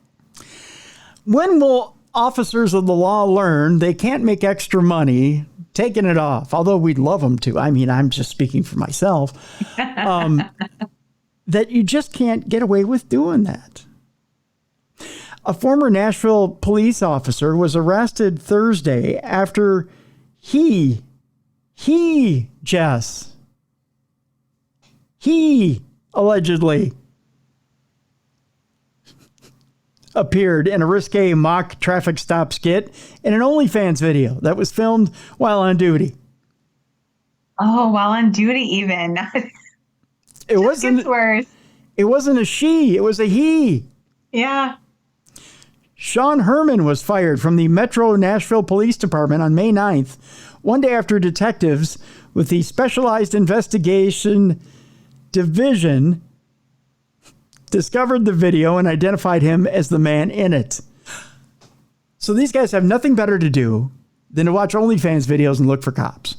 When will officers of the law learn they can't make extra money taking it off? Although we'd love them to. I mean, I'm just speaking for myself. That you just can't get away with doing that. A former Nashville police officer was arrested Thursday after he allegedly appeared in a risque mock traffic stop skit in an OnlyFans video that was filmed while on duty. Oh, while on duty even. It wasn't worse. It wasn't a she, it was a he. Yeah. Sean Herman was fired from the Metro Nashville Police Department on May 9th, one day after detectives with the Specialized Investigation Division discovered the video and identified him as the man in it. So these guys have nothing better to do than to watch OnlyFans videos and look for cops.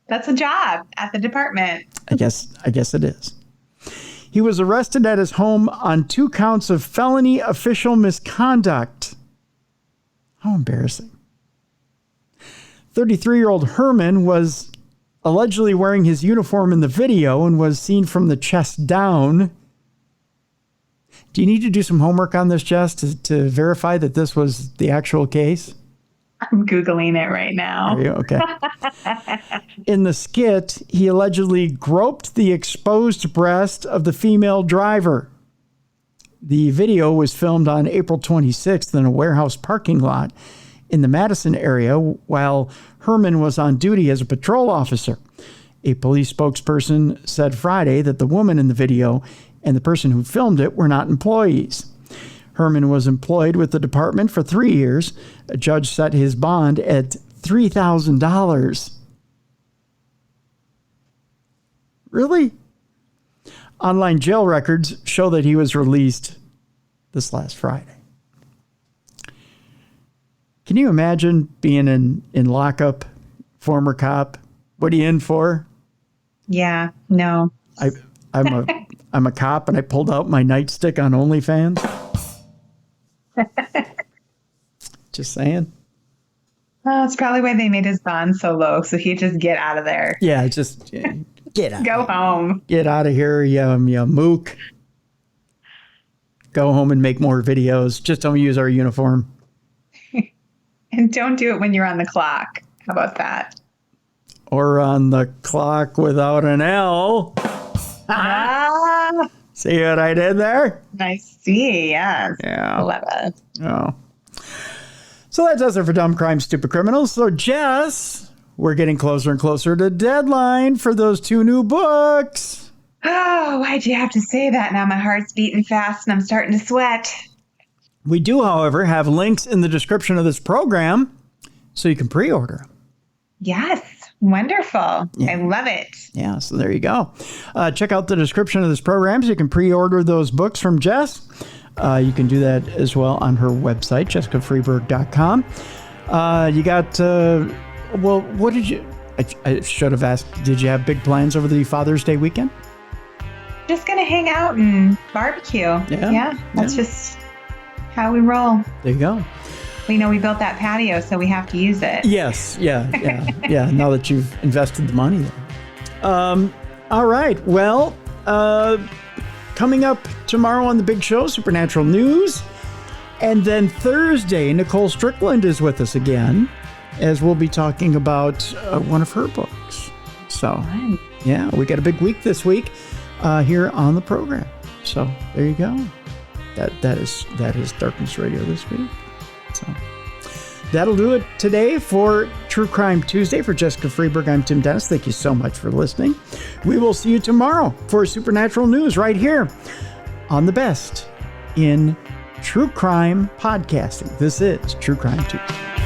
That's a job at the department. I guess it is. He was arrested at his home on 2 counts of felony official misconduct. How embarrassing. 33-year-old Herman was allegedly wearing his uniform in the video and was seen from the chest down. Do you need to do some homework on this, Jess, to verify that this was the actual case? I'm Googling it right now. Are you? Okay. In the skit, he allegedly groped the exposed breast of the female driver. The video was filmed on April 26th in a warehouse parking lot in the Madison area while Herman was on duty as a patrol officer. A police spokesperson said Friday that the woman in the video and the person who filmed it were not employees. Herman was employed with the department for 3 years. A judge set his bond at $3,000. Really? Online jail records show that he was released this last Friday. Can you imagine being in lockup, former cop? What are you in for? Yeah, no. I'm a cop and I pulled out my nightstick on OnlyFans. Just saying. Well, it's probably why they made his bond so low, so he'd just get out of there. Yeah, just get out. Go home. Get out of here, you mook. Go home and make more videos. Just don't use our uniform. And don't do it when you're on the clock. How about that? Or on the clock without an L. Ah, See what I did there? I see. Yes. Yeah. Love it. Oh. So that does it for Dumb Crime, Stupid Criminals. So, Jess, we're getting closer and closer to deadline for those 2 new books. Oh, why'd you have to say that? Now my heart's beating fast and I'm starting to sweat. We do, however, have links in the description of this program so you can pre-order them. Yes. Wonderful. Yeah. I love it. Yeah, so there you go. Check out the description of this program so you can pre-order those books from Jess. You can do that as well on her website, jessicafreeburg.com. You got, well, what did you, I should have asked, did you have big plans over the Father's Day weekend? Just going to hang out and barbecue. Yeah. That's just how we roll. There you go. We know we built that patio, so we have to use it. Yes, yeah. Now that you've invested the money there. All right. Well, coming up tomorrow on the big show, Supernatural News. And then Thursday, Nicole Strickland is with us again, as we'll be talking about one of her books. So, yeah, we got a big week this week here on the program. So there you go. That is Darkness Radio this week. So that'll do it today for True Crime Tuesday. For Jessica Freeburg, I'm Tim Dennis. Thank you so much for listening. We will see you tomorrow for Supernatural News right here on the best in true crime podcasting. This is True Crime Tuesday.